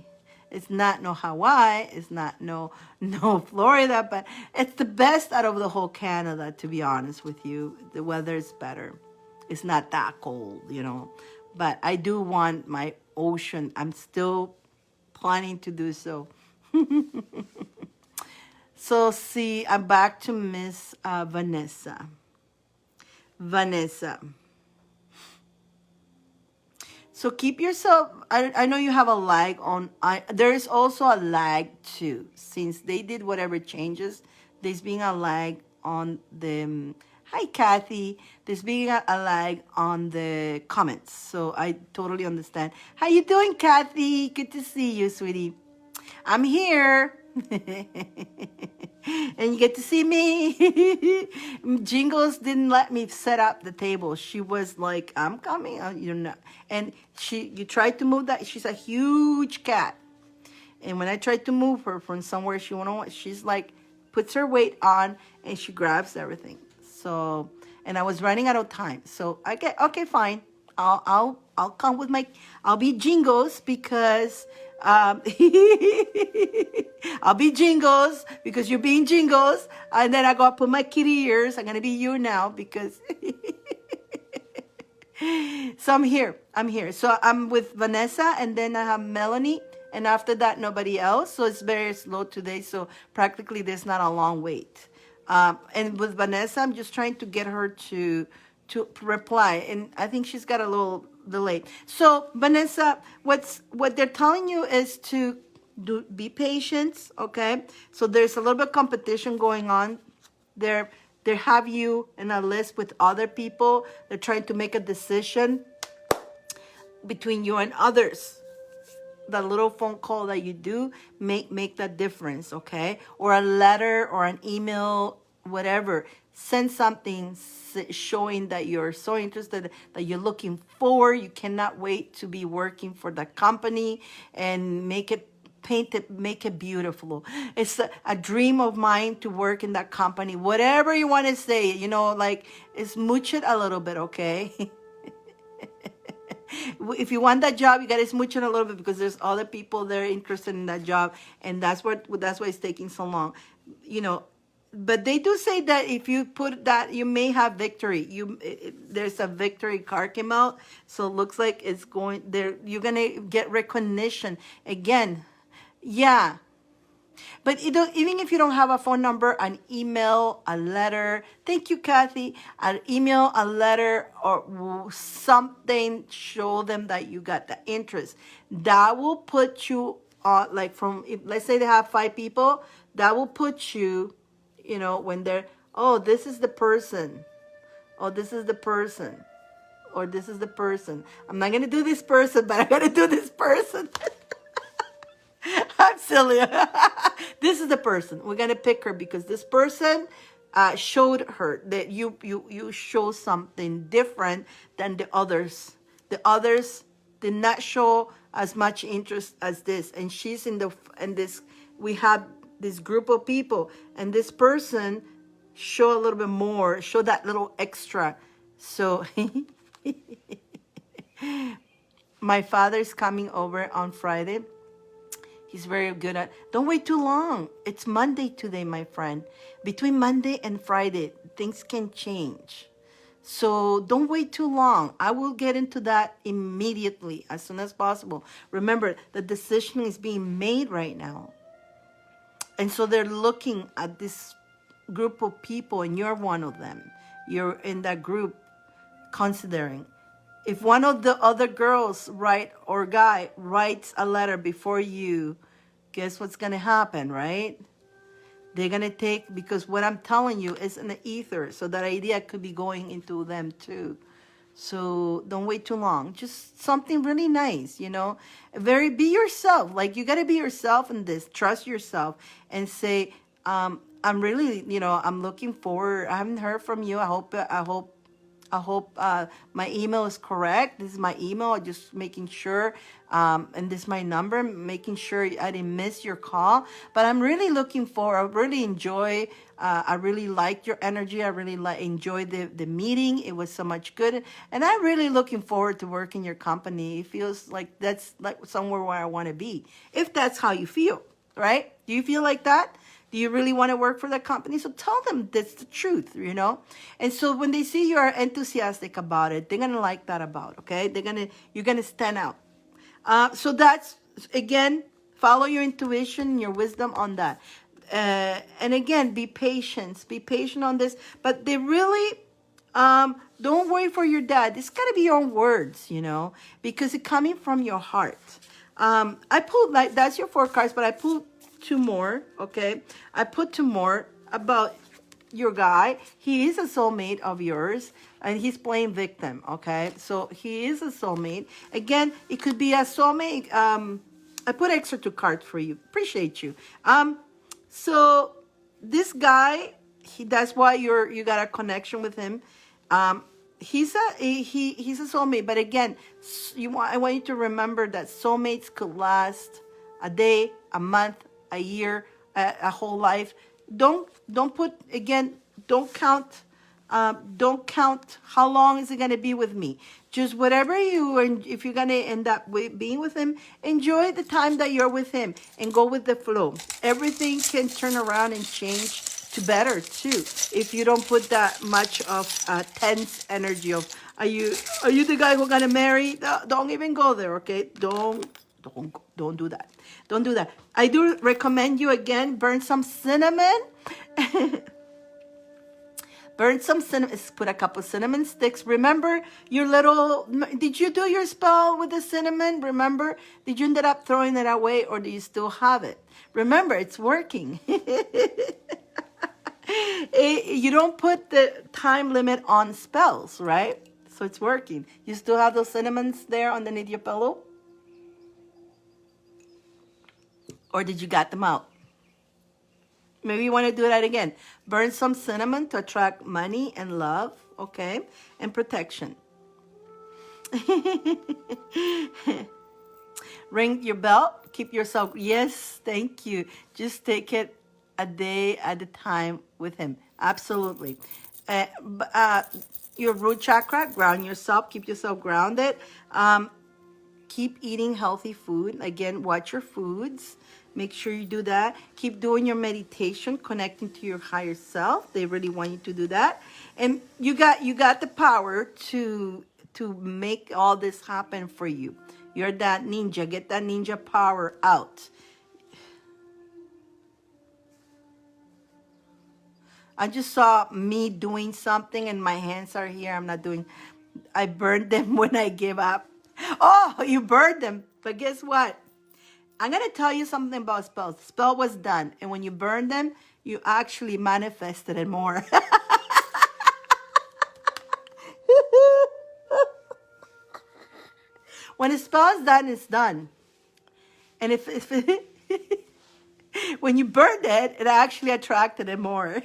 It's not no Hawaii, it's not no Florida, but it's the best out of the whole Canada, to be honest with you. The weather is better. It's not that cold, But I do want my ocean. I'm still planning to do so. So see, I'm back to Miss Vanessa. So keep yourself, I know you have a lag on, there is also a lag too. Since they did whatever changes, there's being a lag on the, hi Kathy, there's being a lag on the comments. So I totally understand. How you doing, Kathy? Good to see you, sweetie. I'm here. And you get to see me. Jingles didn't let me set up the table. She was like, I'm coming. You're not. And you tried to move that. She's a huge cat. And when I tried to move her from somewhere she went, she's like, puts her weight on and she grabs everything. So, and I was running out of time. So I get, okay, fine. I'll come with I'll be Jingles because, I'll be Jingles because you're being Jingles. And then I got to put my kitty ears. I'm going to be you now because. So I'm here. So I'm with Vanessa and then I have Melanie. And after that, nobody else. So it's very slow today. So practically there's not a long wait. And with Vanessa, I'm just trying to get her to reply, and I think she's got a little delay. So Vanessa, what they're telling you is to be patient, okay? So there's a little bit of competition going on. They have you in a list with other people. They're trying to make a decision between you and others. That little phone call that you do make that difference, okay? Or a letter or an email, whatever. Send something showing that you're so interested, that you're looking forward. You cannot wait to be working for the company, and paint it, make it beautiful. It's a dream of mine to work in that company. Whatever you want to say, like, smooch it a little bit, okay? If you want that job, you got to smooch it a little bit, because there's other people that are interested in that job, and that's why it's taking so long, But they do say that if you put that, you may have victory. There's a victory card came out, so it looks like it's going there. You're gonna get recognition again, yeah. But even if you don't have a phone number, an email, a letter, thank you, Kathy, an email, a letter, or something, show them that you got the interest. That will put you on, like, let's say they have 5 people, that will put you, when they're, oh, this is the person. Oh, this is the person. Or this is the person. I'm not going to do this person, but I'm going to do this person. I'm silly. This is the person. We're going to pick her because this person showed her that you show something different than the others. The others did not show as much interest as this. And she's in this, we have this group of people, and this person show a little bit more, show that little extra. So my father's coming over on Friday. He's very good at, don't wait too long. It's Monday today, my friend. Between Monday and Friday, things can change. So don't wait too long. I will get into that immediately, as soon as possible. Remember, the decision is being made right now. And so they're looking at this group of people, and you're one of them. You're in that group, considering. If one of the other girls or guy writes a letter before you, guess what's going to happen, right? They're going to take, because what I'm telling you is in the ether. So that idea could be going into them too. So don't wait too long. Just something really nice, be yourself. Like, you got to be yourself in this. Trust yourself and say, I'm really, I'm looking forward. I haven't heard from you. I hope my email is correct. This is my email. Just making sure, and this is my number. Making sure I didn't miss your call. But I'm really looking forward. I really enjoy. I really liked your energy. I really enjoyed the meeting. It was so much good, and I'm really looking forward to working your company. It feels like that's like somewhere where I want to be. If that's how you feel, right? Do you feel like that? Do you really want to work for that company? So tell them that's the truth, And so when they see you are enthusiastic about it, they're gonna like that okay? You're gonna stand out. So that's, again, follow your intuition, your wisdom on that. And again, be patient on this. But they really, don't worry for your dad. It's gotta be your own words, because it's coming from your heart. I pulled, like, that's your 4 cards, but I pulled 2 more, okay? I put 2 more about your guy. He is a soulmate of yours, and he's playing victim, okay? So he is a soulmate. Again, it could be a soulmate. I put extra 2 cards for you. Appreciate you. So this guy, that's why you got a connection with him. He's a soulmate, but again, I want you to remember that soulmates could last a day, a month, a year, a whole life. Don't count how long is it going to be with me. Just whatever if you're going to end up being with him, enjoy the time that you're with him and go with the flow. Everything can turn around and change to better too, if you don't put that much of tense energy of, are you the guy who's going to marry? Don't even go there, okay? Don't do that. Don't do that. I do recommend you, again, burn some cinnamon Burn some cinnamon, put a couple cinnamon sticks. Remember your little, did you do your spell with the cinnamon? Remember? Did you end up throwing it away or do you still have it? Remember, it's working. You don't put the time limit on spells, right? So it's working. You still have those cinnamons there underneath your pillow? Or did you got them out? Maybe you want to do that again. Burn some cinnamon to attract money and love, okay? And protection. Ring your bell. Keep yourself. Yes, thank you. Just take it a day at a time with him. Absolutely. Your root chakra, ground yourself. Keep yourself grounded. Keep eating healthy food. Again, watch your foods. Make sure you do that. Keep doing your meditation, connecting to your higher self. They really want you to do that. And you got the power to make all this happen for you. You're that ninja. Get that ninja power out. I just saw me doing something and my hands are here. I burned them when I gave up. Oh, you burned them. But guess what? I'm going to tell you something about spells. The spell was done. And when you burn them, you actually manifested it more. When a spell is done, it's done. And if when you burned it, it actually attracted it more.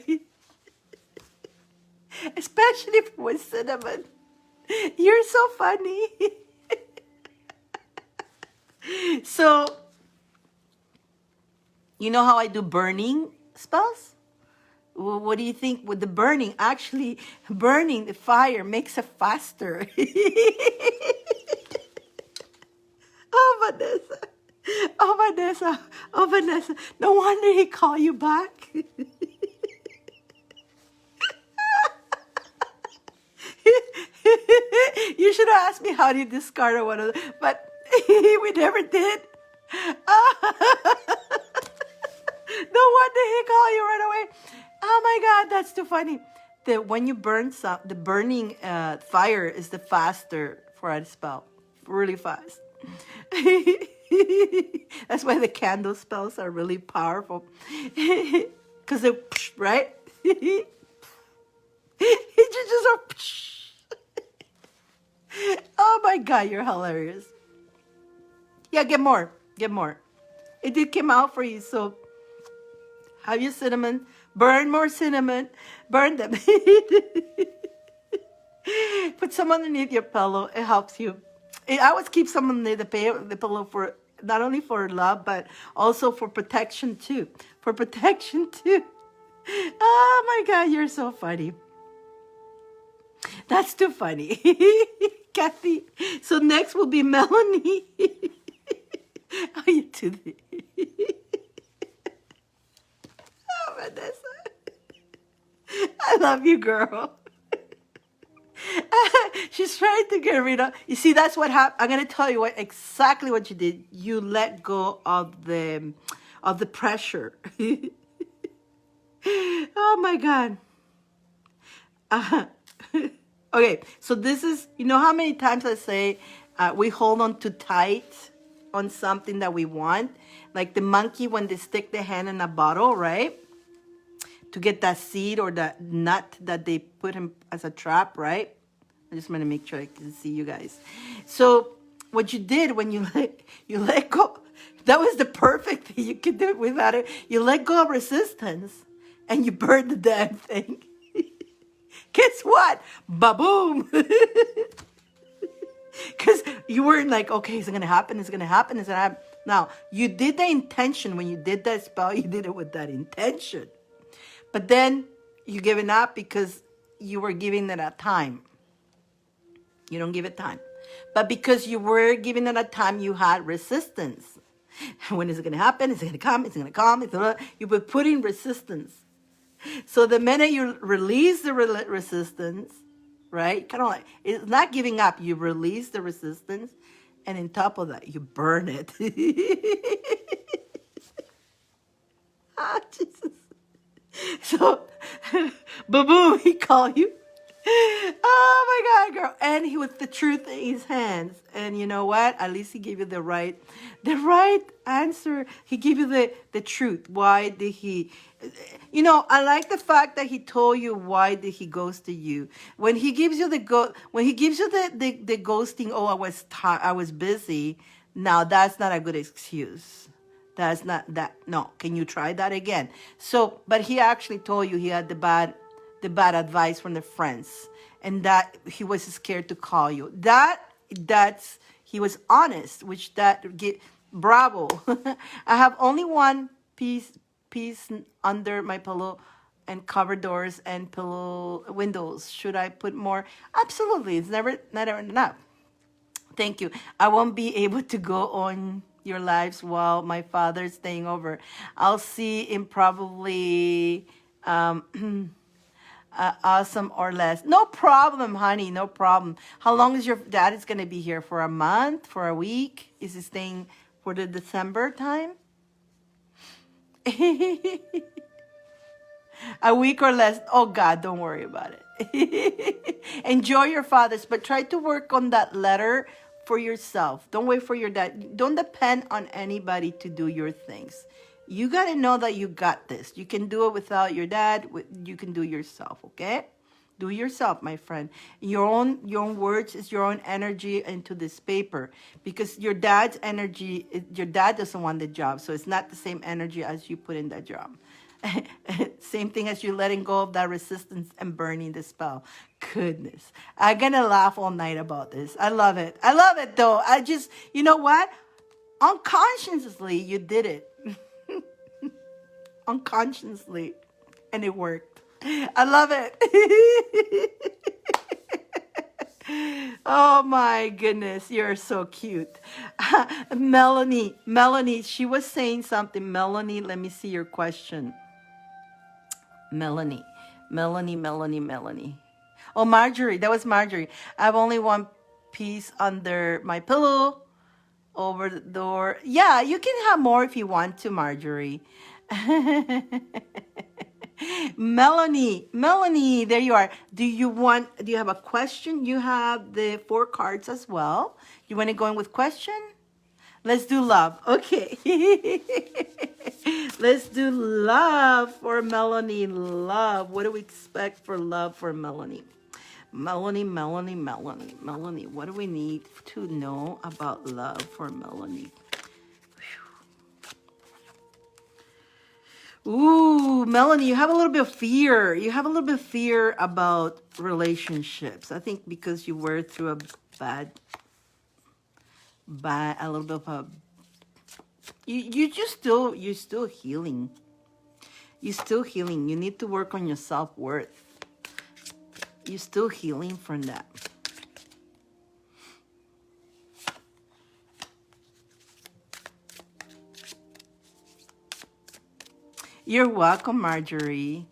Especially if it was cinnamon. You're so funny. So, you know how I do burning spells? Well, what do you think with the burning? Actually, burning the fire makes it faster. Oh, Vanessa. Oh, Vanessa. Oh, Vanessa. No wonder he called you back. You should have asked me how do you discard one of them, but we never did. No wonder he called you right away. Oh my God, that's too funny. When you burn the burning fire is the faster for a spell, really fast. That's why the candle spells are really powerful, because they right. It just oh my God, you're hilarious. Yeah, get more. Get more. It did come out for you, so have your cinnamon. Burn more cinnamon. Burn them. Put some underneath your pillow. It helps you. I always keep some underneath the pillow for not only for love, but also for protection too. For protection too. Oh my God, you're so funny. That's too funny. Kathy. So next will be Melanie. How you do this? Oh, Vanessa. I love you, girl. She's trying to get rid of. You see, that's what happened. I'm gonna tell you exactly what you did. You let go of the pressure. Oh my God. Okay, so this is, you know how many times I say we hold on too tight on something that we want? Like the monkey when they stick their hand in a bottle, right? To get that seed or that nut that they put him as a trap, right? I just want to make sure I can see you guys. So what you did when you let go, that was the perfect thing you could do without it. You let go of resistance and you burn the damn thing. Guess what? Ba-boom. Because you weren't like, okay, is it going to happen? Is it going to happen? Is it going to happen? Now, you did the intention. When you did that spell, you did it with that intention. But then you giving up because you were giving it a time. You don't give it time. But because you were giving it a time, you had resistance. When is it going to happen? Is it going to come? Is it going to come? You were putting resistance. So the minute you release the resistance, right? Kind of like, it's not giving up. You release the resistance. And on top of that, you burn it. Ah, Jesus. So, Boo-boo, he called you. Oh my God, girl. And he with the truth in his hands. And you know what? At least he gave you the right answer. He gave you the truth. Why did he, I like the fact that he told you why did he ghost you. When he gives you when he gives you the ghosting, oh, I was busy. Now that's not a good excuse. That's not that. No, can you try that again? So, but he actually told you he had the bad advice from the friends, and that he was scared to call you. That's he was honest, which that get bravo. I have only one piece under my pillow and cover doors and pillow windows. Should I put more? Absolutely. It's never enough. Thank you. I won't be able to go on your lives while my father's staying over. I'll see in probably awesome or less. No problem, honey. No problem. How long is your dad is going to be here? For a month? For a week? Is he staying for the December time? A week or less. Oh, God, don't worry about it. Enjoy your fathers, but try to work on that letter for yourself. Don't wait for your dad. Don't depend on anybody to do your things. You got to know that you got this. You can do it without your dad. You can do yourself, okay? Do yourself, my friend. Your own words is your own energy into this paper, because your dad's energy, your dad doesn't want the job, so it's not the same energy as you put in that job. Same thing as you letting go of that resistance and burning the spell. Goodness. I'm going to laugh all night about this. I love it. I love it, though. You know what? Unconsciously, you did it. Unconsciously. And it worked. I love it. Oh my goodness, you're so cute. Melanie, she was saying something. Melanie, let me see your question. Melanie. Oh, Marjorie, that was Marjorie. I have only one piece under my pillow over the door. Yeah, you can have more if you want to, Marjorie. Melanie, there you are. Do you have a question? You have the 4 cards as well. You want to go in with question? Let's do love. Okay. Let's do love for Melanie. Love. What do we expect for love for Melanie? Melanie. What do we need to know about love for Melanie? Ooh, Melanie, you have a little bit of fear. You have a little bit of fear about relationships. I think because you were through a little bit of a, you're still healing. You're still healing. You need to work on your self-worth. You're still healing from that. You're welcome, Marjorie.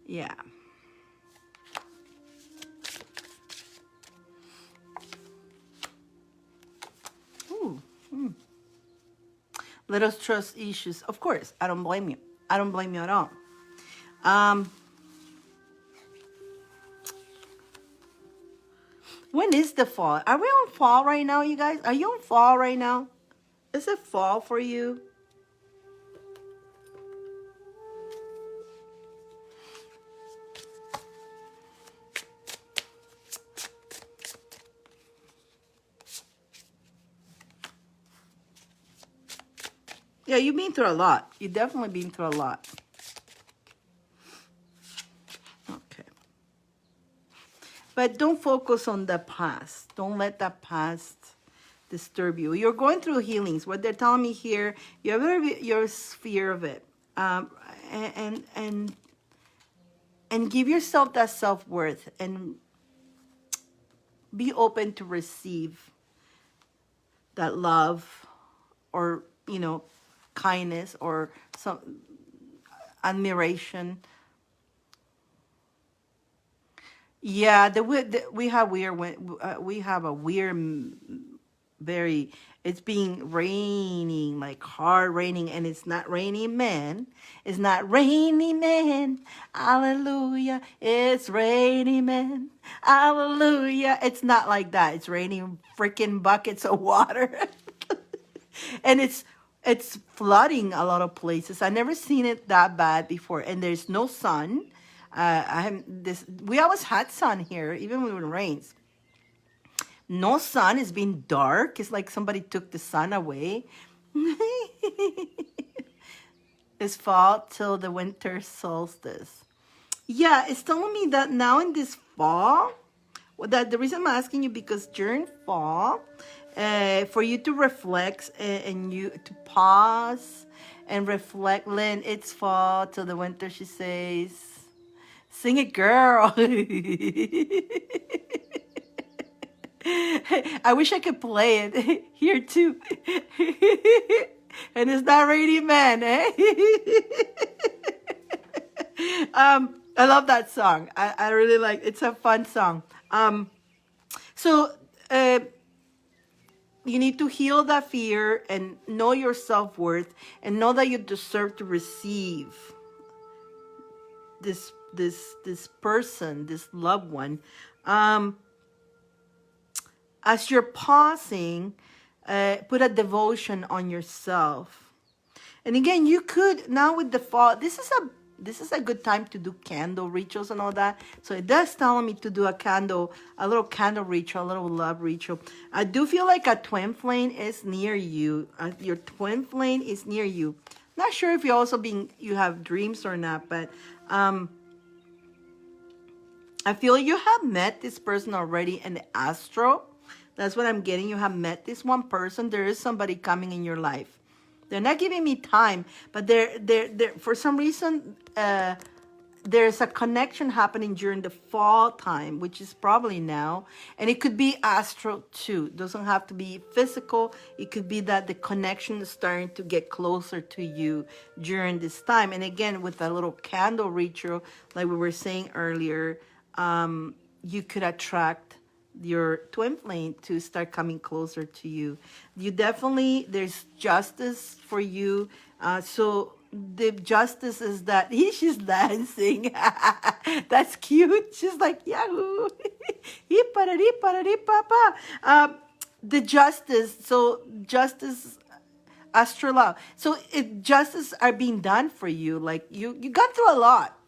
Yeah. Ooh. Let us trust issues. Of course, I don't blame you. I don't blame you at all. When is the fall? Are we on fall right now, you guys? Are you on fall right now? Is it fall for you? Yeah, you've been through a lot. You've definitely been through a lot. Okay. But don't focus on the past. Don't let that past disturb you. You're going through healings. What they're telling me here, you have your sphere of it. And give yourself that self-worth and be open to receive that love or, kindness or some admiration. Yeah, we have a weird, very It's being raining, like hard raining, and it's not raining men. It's not raining men. Hallelujah. It's raining men. Hallelujah. It's not like that. It's raining freaking buckets of water. And it's flooding a lot of places. I never seen it that bad before. And there's no sun. I have this. We always had sun here, even when it rains. No sun. It's been dark. It's like somebody took the sun away. It's fall till the winter solstice. Yeah, it's telling me that now in this fall, that the reason I'm asking you because during fall, for you to reflect and you to pause and reflect. Lynn, it's fall till the winter. She says, "Sing it, girl." I wish I could play it here too. And it's not Raining Man, eh? I love that song. I really like it's a fun song. So you need to heal that fear and know your self-worth and know that you deserve to receive this person, this loved one. As you're pausing, put a devotion on yourself. And again, you could now with the fall. This is a good time to do candle rituals and all that. So it does tell me to do a little candle ritual, a little love ritual. I do feel like a twin flame is near you. Your twin flame is near you. Not sure if you have dreams or not, but I feel you have met this person already in the astral. That's what I'm getting. You have met this one person. There is somebody coming in your life. They're not giving me time, but they're for some reason, there's a connection happening during the fall time, which is probably now. And it could be astral too. It doesn't have to be physical. It could be that the connection is starting to get closer to you during this time. And again, with a little candle ritual, like we were saying earlier, you could attract your twin flame to start coming closer to you. There's justice for you. So the justice is that she's dancing. That's cute. She's like, yahoo. The justice. So justice, astral love. So if justice are being done for you, like you gone through a lot,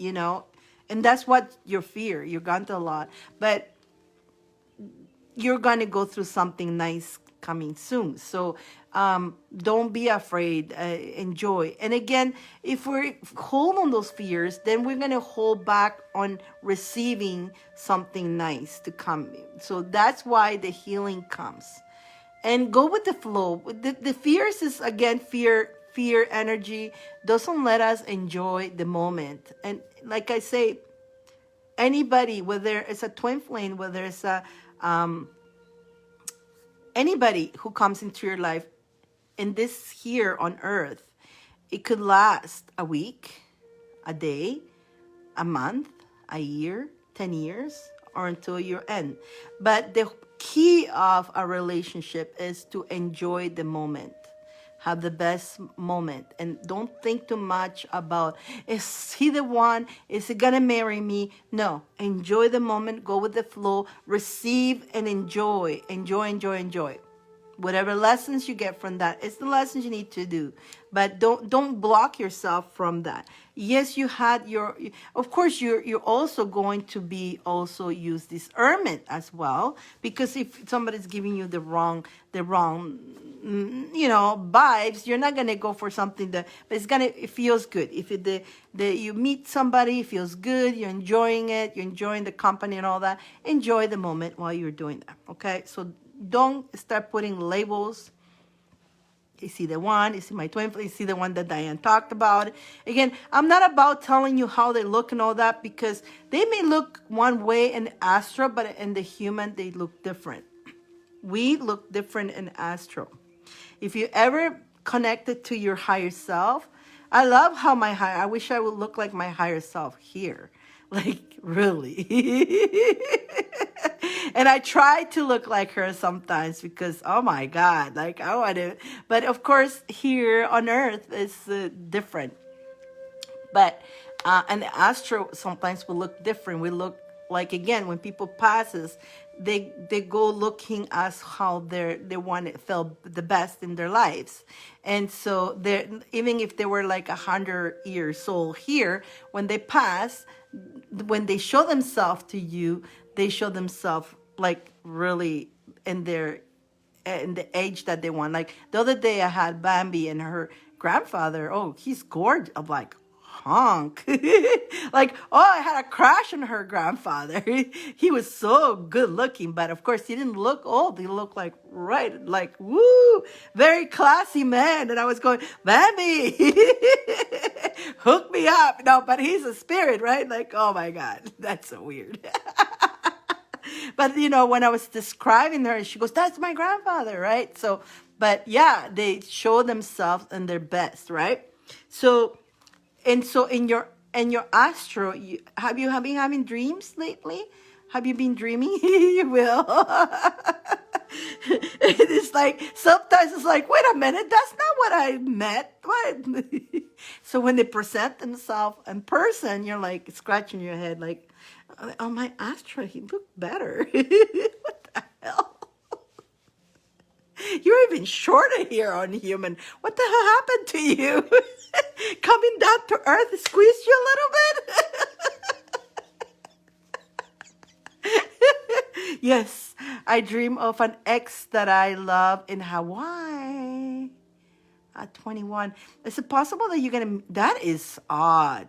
and that's what your fear. You've gone through a lot, but you're going to go through something nice coming soon. So don't be afraid. Enjoy. And again, if we hold on those fears, then we're going to hold back on receiving something nice to come. So that's why the healing comes. And go with the flow. The fears is, again, fear energy doesn't let us enjoy the moment. And like I say, anybody, whether it's a twin flame, whether it's anybody who comes into your life in this here on earth, it could last a week, a day, a month, a year, 10 years, or until your end. But the key of a relationship is to enjoy the moment. Have the best moment, and don't think too much about, is he the one? Is he gonna marry me? No, enjoy the moment, go with the flow, receive and enjoy. Whatever lessons you get from that, it's the lessons you need to do. But don't block yourself from that. Yes, you had of course, you're also going to be also use discernment as well, because if somebody's giving you the wrong vibes, you're not gonna go for something but it feels good. If you meet somebody, it feels good, you're enjoying it, you're enjoying the company and all that, enjoy the moment while you're doing that. Okay, so don't start putting labels. Is he the one? Is he my twin? Is he the one that Dyane talked about? Again, I'm not about telling you how they look and all that, because they may look one way in astral, but in the human, they look different. We look different in astral. If you ever connected to your higher self, I love how I wish I would look like my higher self here. Like, really. And I try to look like her sometimes because, oh my God, like I want to. But of course, here on Earth is different. But and the astro sometimes will look different. We look like, again, when people passes, they go looking as how they want to feel the best in their lives. And so they, even if they were like 100 years old here, when they pass, when they show themselves to you, they show themselves like really in their in the age that they want. Like the other day I had Bambi and her grandfather. Oh, he's gorgeous. I'm like, honk. Like, oh, I had a crush on her grandfather. He was so good looking, but of course he didn't look old. He looked like, right, like, woo, very classy man. And I was going, Bambi, hook me up. No, but he's a spirit, right? Like, oh my God, that's so weird. But, you know, when I was describing her, she goes, that's my grandfather, right? So, but yeah, they show themselves in their best, right? So, and so in your astro, have you been having dreams lately? Have you been dreaming? You will. It's like, sometimes it's like, wait a minute, that's not what I meant. What? So when they present themselves in person, you're like scratching your head like, oh, my astro, he looked better. What the hell? You're even shorter here on Human. What the hell happened to you? Coming down to earth squeezed you a little bit? Yes, I dream of an ex that I love in Hawaii at 21. Is it possible that you're going to... That is odd.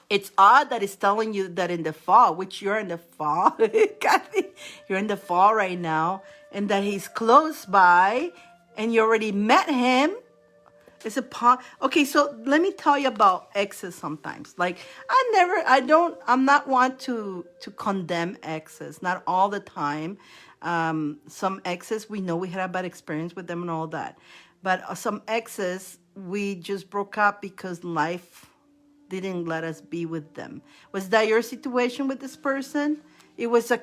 It's odd that it's telling you that in the fall, which you're in the fall, Kathy, you're in the fall right now, and that he's close by, and you already met him. Okay, so let me tell you about exes sometimes. Like, I'm not one to condemn exes, not all the time. Some exes, we know we had a bad experience with them and all that. But some exes, we just broke up because life didn't let us be with them. Was that your situation with this person? It was a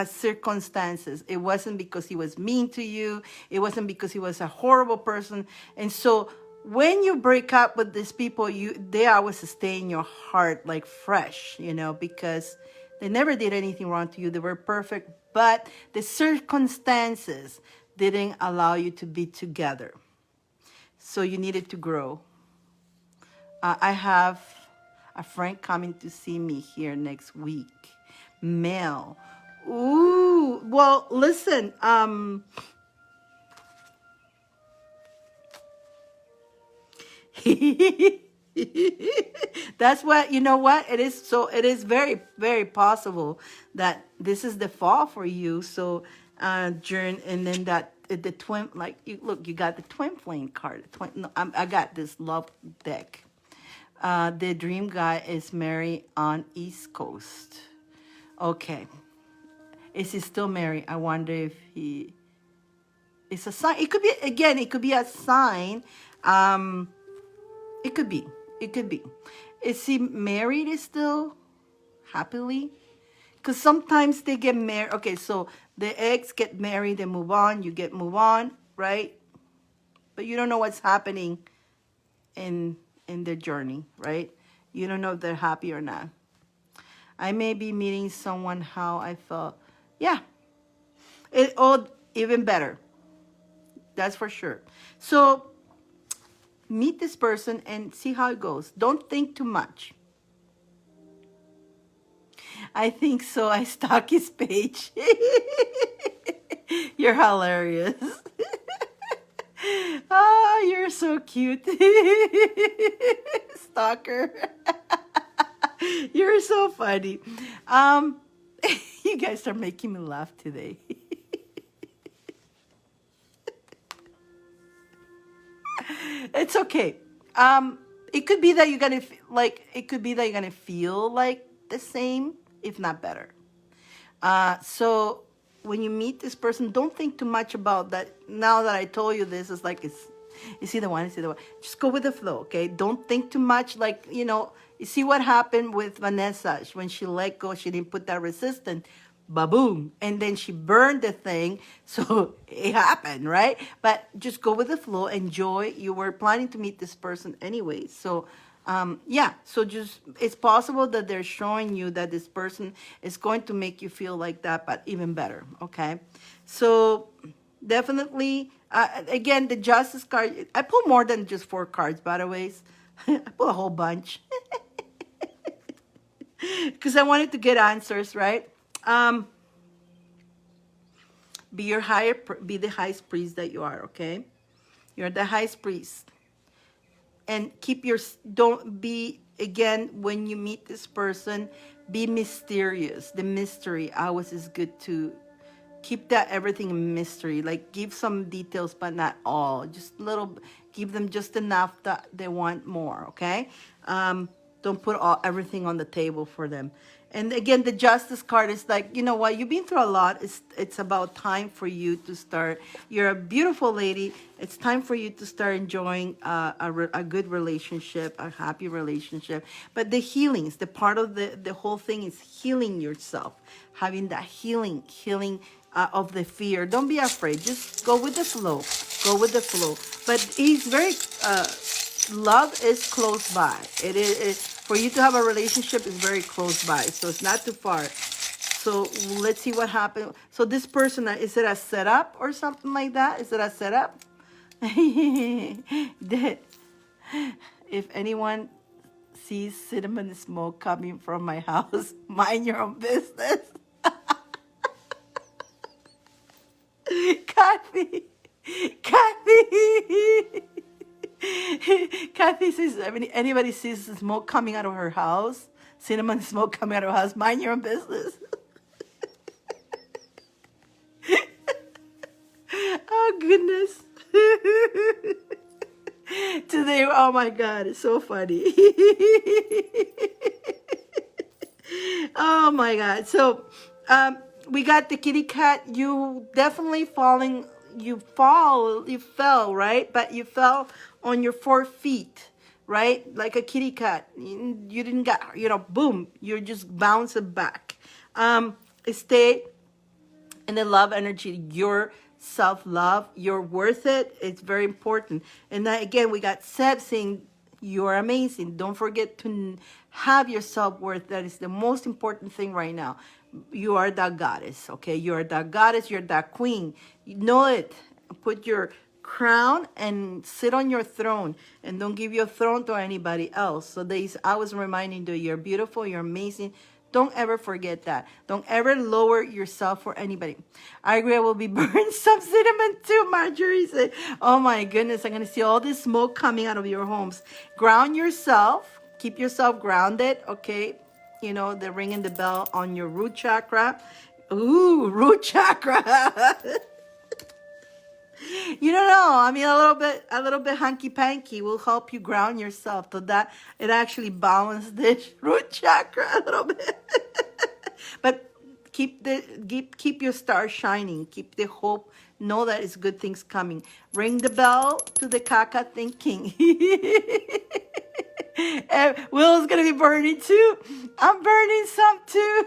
circumstances. It wasn't because he was mean to you. It wasn't because he was a horrible person. And so when you break up with these people, they always stay in your heart like fresh, you know, because they never did anything wrong to you. They were perfect, but the circumstances didn't allow you to be together. So you needed to grow. I have a friend coming to see me here next week. Male. Ooh, well, listen, that's what, you know what, it is. So it is very, very possible that this is the fall for you. So, during, and then that, the twin, like, you got the twin flame card. I got this love deck. The dream guy is married on East Coast. Okay. Is he still married? I wonder if it's a sign. It could be, again, it could be a sign. It could be. Is he married still? Happily? Because sometimes they get married. Okay, so the ex get married, they move on, you move on, right? But you don't know what's happening in their journey, right? You don't know if they're happy or not. I may be meeting someone how I felt. Yeah. Even better. That's for sure. So meet this person and see how it goes. Don't think too much. I think so. I stalk his page. You're hilarious. Oh, you're so cute. Stalker. You're so funny. You guys are making me laugh today. It's okay. It could be that you're gonna feel like the same, if not better. So when you meet this person, don't think too much about that. Now that I told you this, it's like You see the one, you see the one. Just go with the flow, okay? Don't think too much. Like, you see what happened with Vanessa. When she let go, she didn't put that resistance. Ba-boom. And then she burned the thing. So it happened, right? But just go with the flow. Enjoy. You were planning to meet this person anyway. So, yeah. So just, it's possible that they're showing you that this person is going to make you feel like that, but even better, okay? So definitely, again, the Justice card, I pull more than just 4 cards, by the way. I pull a whole bunch. Because I wanted to get answers, right? Be the highest priest that you are, okay? You're the highest priest. And don't be, again, when you meet this person, be mysterious. The mystery always is good to keep that everything a mystery. Like, give some details, but not all. Just give them just enough that they want more, okay? Don't put everything on the table for them. And again, the Justice card is like, you know what? You've been through a lot. It's about time for you to start. You're a beautiful lady. It's time for you to start enjoying a good relationship, a happy relationship. But the healings, the part of the whole thing is healing yourself, having that healing of the fear. Don't be afraid. Just go with the flow. Go with the flow. But he's very... love is close by. It is for you to have a relationship is very close by, so it's not too far. So let's see what happens. So this person, is it a setup or something like that? Is it a setup? If anyone sees cinnamon smoke coming from my house, mind your own business. Kathy. Kathy says, anybody sees the smoke coming out of her house, cinnamon smoke coming out of her house, mind your own business. Oh, goodness. Today, oh my God, it's so funny. Oh my God. So, we got the kitty cat. You definitely you fell, right? But you fell on your 4 feet, right? Like a kitty cat. You didn't get, boom, you're just bouncing back. Stay in the love energy, your self-love, you're worth it. It's very important. And then again, we got Seb saying, you're amazing. Don't forget to have your self-worth. That is the most important thing right now. You are that goddess, okay? You are that goddess. You're that queen. You know it. Put your crown and sit on your throne, and don't give your throne to anybody else. So I was reminding you, you're beautiful. You're amazing. Don't ever forget that. Don't ever lower yourself for anybody. I agree. I will be burning some cinnamon too, Marjorie said. Oh my goodness. I'm going to see all this smoke coming out of your homes. Ground yourself. Keep yourself grounded, okay? The ringing the bell on your root chakra. Ooh, root chakra. You don't know. I mean, a little bit hanky panky will help you ground yourself so that it actually balances this root chakra a little bit. But keep your star shining. Keep the hope. Know that it's good things coming. Ring the bell to the caca thinking. And Will's gonna be burning too. I'm burning some too.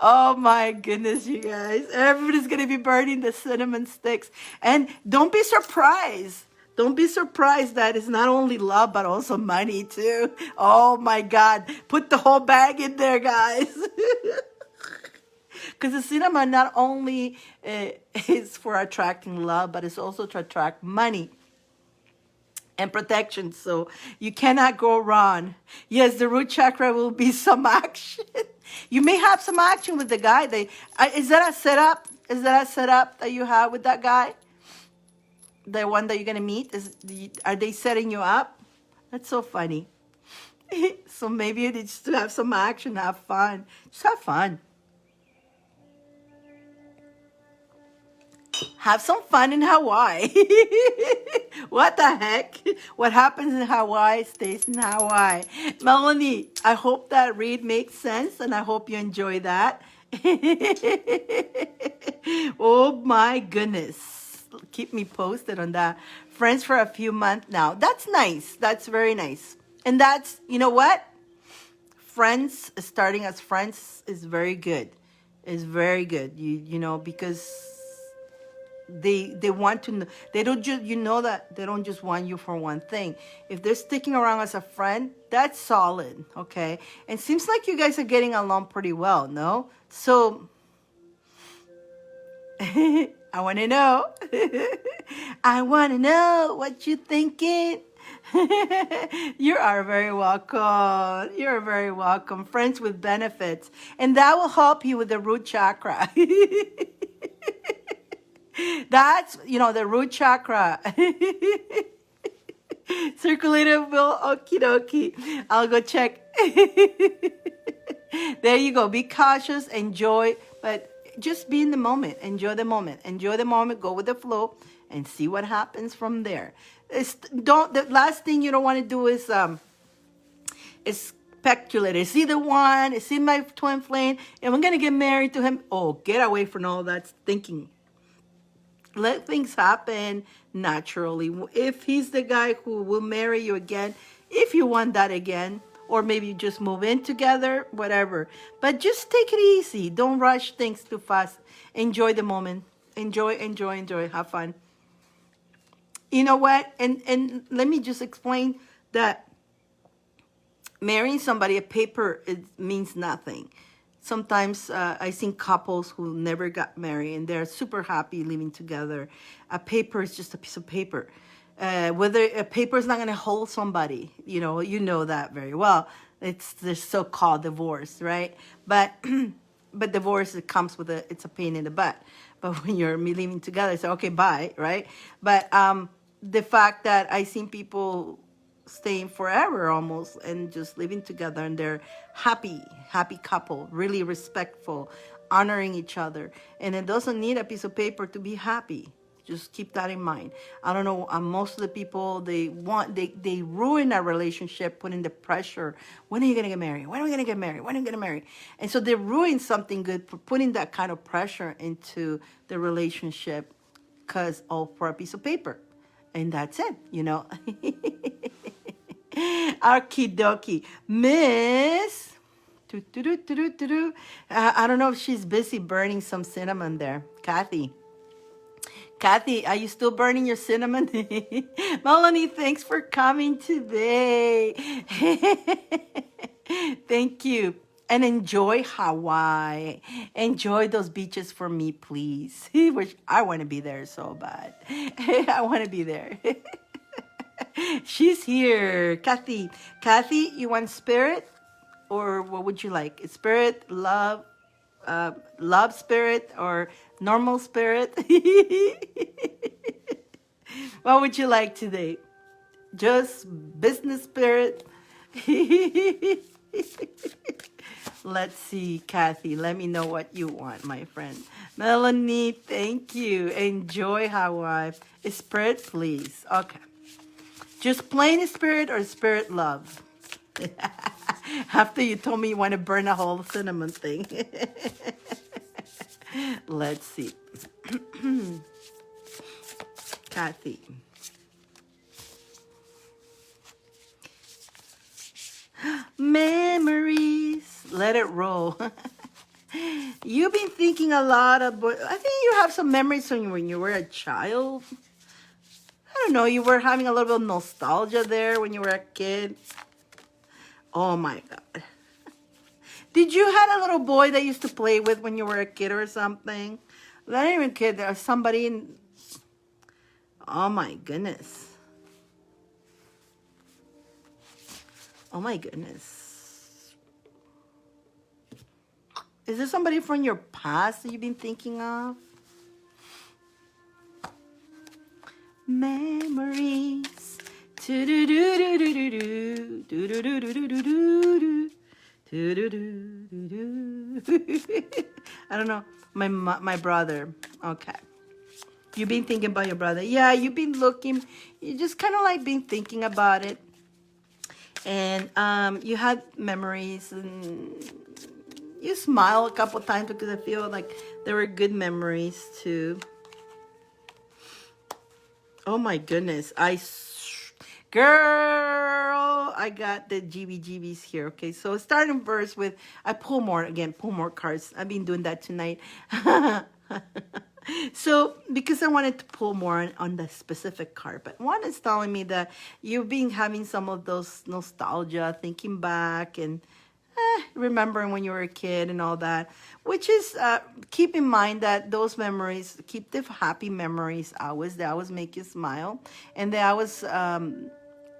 Oh my goodness, you guys. Everybody's going to be burning the cinnamon sticks. And don't be surprised. Don't be surprised that it's not only love, but also money too. Oh my God. Put the whole bag in there, guys. Because the cinnamon not only is for attracting love, but it's also to attract money and protection. So you cannot go wrong. Yes, the root chakra will be some action. You may have some action with the guy. Is that a setup? Is that a setup that you have with that guy? The one that you're going to meet? Are they setting you up? That's so funny. So maybe you need to have some action, have fun. Just have fun. Have some fun in Hawaii. What the heck? What happens in Hawaii stays in Hawaii. Melanie, I hope that read makes sense, and I hope you enjoy that. Oh my goodness. keep me posted on that. Friends for a few months now. That's nice. That's very nice. And that's, you know what? Friends, starting as friends is very good. Is very good. You know, because they want to know, they don't just, you know, that they don't just want you for one thing. If they're sticking around as a friend, that's solid. Okay. And seems like you guys are getting along pretty well, no? So I want to know. I want to know what you thinking. You are very welcome. You're very welcome. Friends with benefits. And that will help you with the root chakra. That's, you know, the root chakra. Circulative will, okie dokie. I'll go check. There you go. Be cautious, enjoy, but just be in the moment. Enjoy the moment. Enjoy the moment. Go with the flow and see what happens from there. The last thing you don't want to do is speculate. Is he the one? Is he my twin flame? Am I going to get married to him? Oh, get away from all that thinking. Let things happen naturally. If he's the guy who will marry you again, if you want that again, or maybe you just move in together, whatever. But just take it easy. Don't rush things too fast. Enjoy the moment. Enjoy. Have fun. You know what? And let me just explain that marrying somebody, a paper, it means nothing. Sometimes I've seen couples who never got married and they're super happy living together. A paper is just a piece of paper. Whether a paper is not going to hold somebody, you know that very well. It's the so-called divorce, right? But divorce, it comes with it's a pain in the butt. But when you're living together, it's okay, bye, right? But the fact that I've seen people staying forever almost and just living together and they're happy couple, really respectful, honoring each other. And it doesn't need a piece of paper to be happy. Just keep that in mind. I don't know, most of the people, they ruin a relationship, putting the pressure. When are you going to get married? When are we going to get married? When are we going to get married? And so they ruin something good for putting that kind of pressure into the relationship for a piece of paper. And that's it, you know. Okie dokie. Miss. I don't know if she's busy burning some cinnamon there. Kathy, are you still burning your cinnamon? Melanie, thanks for coming today. Thank you. And enjoy Hawaii. Enjoy those beaches for me, please. Which I want to be there so bad. I want to be there. She's here. Kathy, you want spirit? Or what would you like? Spirit, love spirit, or normal spirit? What would you like today? Just business spirit? Let's see, Kathy. Let me know what you want, my friend. Melanie, thank you. Enjoy Hawaii. Spirit, please. Okay. Just plain spirit or spirit love? After you told me you want to burn a whole cinnamon thing. Let's see. Kathy. Memories. Let it roll. You've been thinking a lot about, I think you have some memories from when you were a child. I don't know, you were having a little bit of nostalgia there when you were a kid. Oh my God. Did you have a little boy that you used to play with when you were a kid or something? Not even a kid, there's somebody in... Oh my goodness. Oh my goodness. Is there somebody from your past that you've been thinking of? Memories. I don't know. My brother. Okay. You've been thinking about your brother. Yeah, you've been looking. You just kind of like been thinking about it. And you had memories, and you smile a couple times because I feel like there were good memories too. Oh my goodness. Girl, I got the GBGBs here. Okay, so starting verse with, I pull more cards. I've been doing that tonight. So, because I wanted to pull more on the specific card, but one is telling me that you've been having some of those nostalgia, thinking back and remembering when you were a kid and all that, which is keep in mind that those memories, keep the happy memories always. They always make you smile, and they always,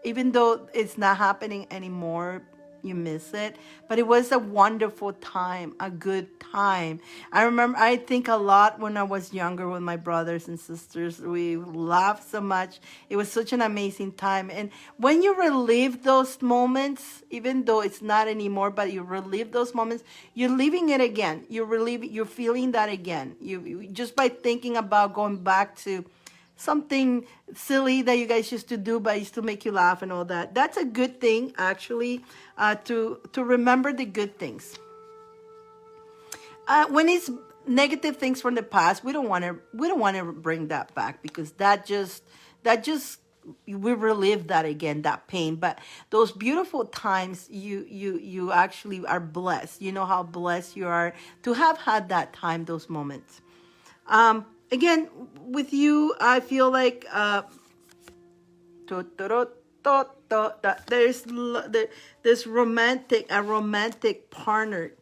even though it's not happening anymore, you miss it, but it was a wonderful time, a good time. I think a lot when I was younger with my brothers and sisters. We laughed so much. It was such an amazing time. And when you relive those moments, even though it's not anymore, but you relive those moments, you're living it again. You're feeling that again. You just by thinking about going back to something silly that you guys used to do, but used to make you laugh and all that. That's a good thing, actually, to remember the good things. When it's negative things from the past, we don't want to bring that back, because that just we relive that again, that pain. But those beautiful times, you actually are blessed. You know how blessed you are to have had that time, those moments. Again, with you, I feel like there's this romantic partner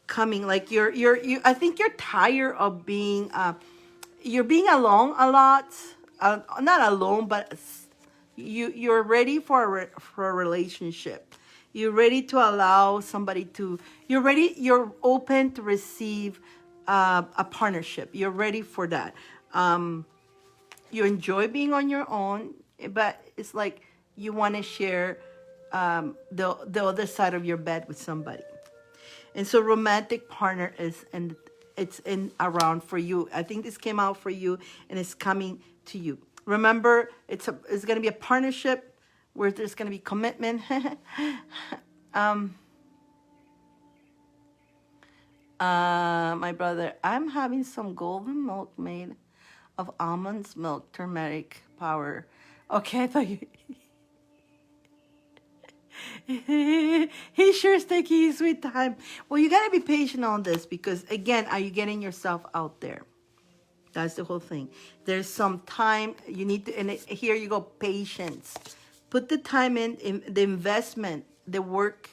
coming. Like I think you're tired of you're being alone a lot. Not alone, but you're ready for a relationship. You're ready to allow somebody to. You're open to receive a partnership. You're ready for that. You enjoy being on your own, but it's like you want to share the other side of your bed with somebody. And so romantic partner is, and it's in around for you. I think this came out for you, and it's coming to you. Remember, it's going to be a partnership where there's going to be commitment. My brother, I'm having some golden milk made of almonds, milk, turmeric powder. Okay, I thought you. He sure is taking his sweet time. Well, you gotta be patient on this, because again, are you getting yourself out there? That's the whole thing. There's some time you need to, and here you go, patience. Put the time in the investment, the work,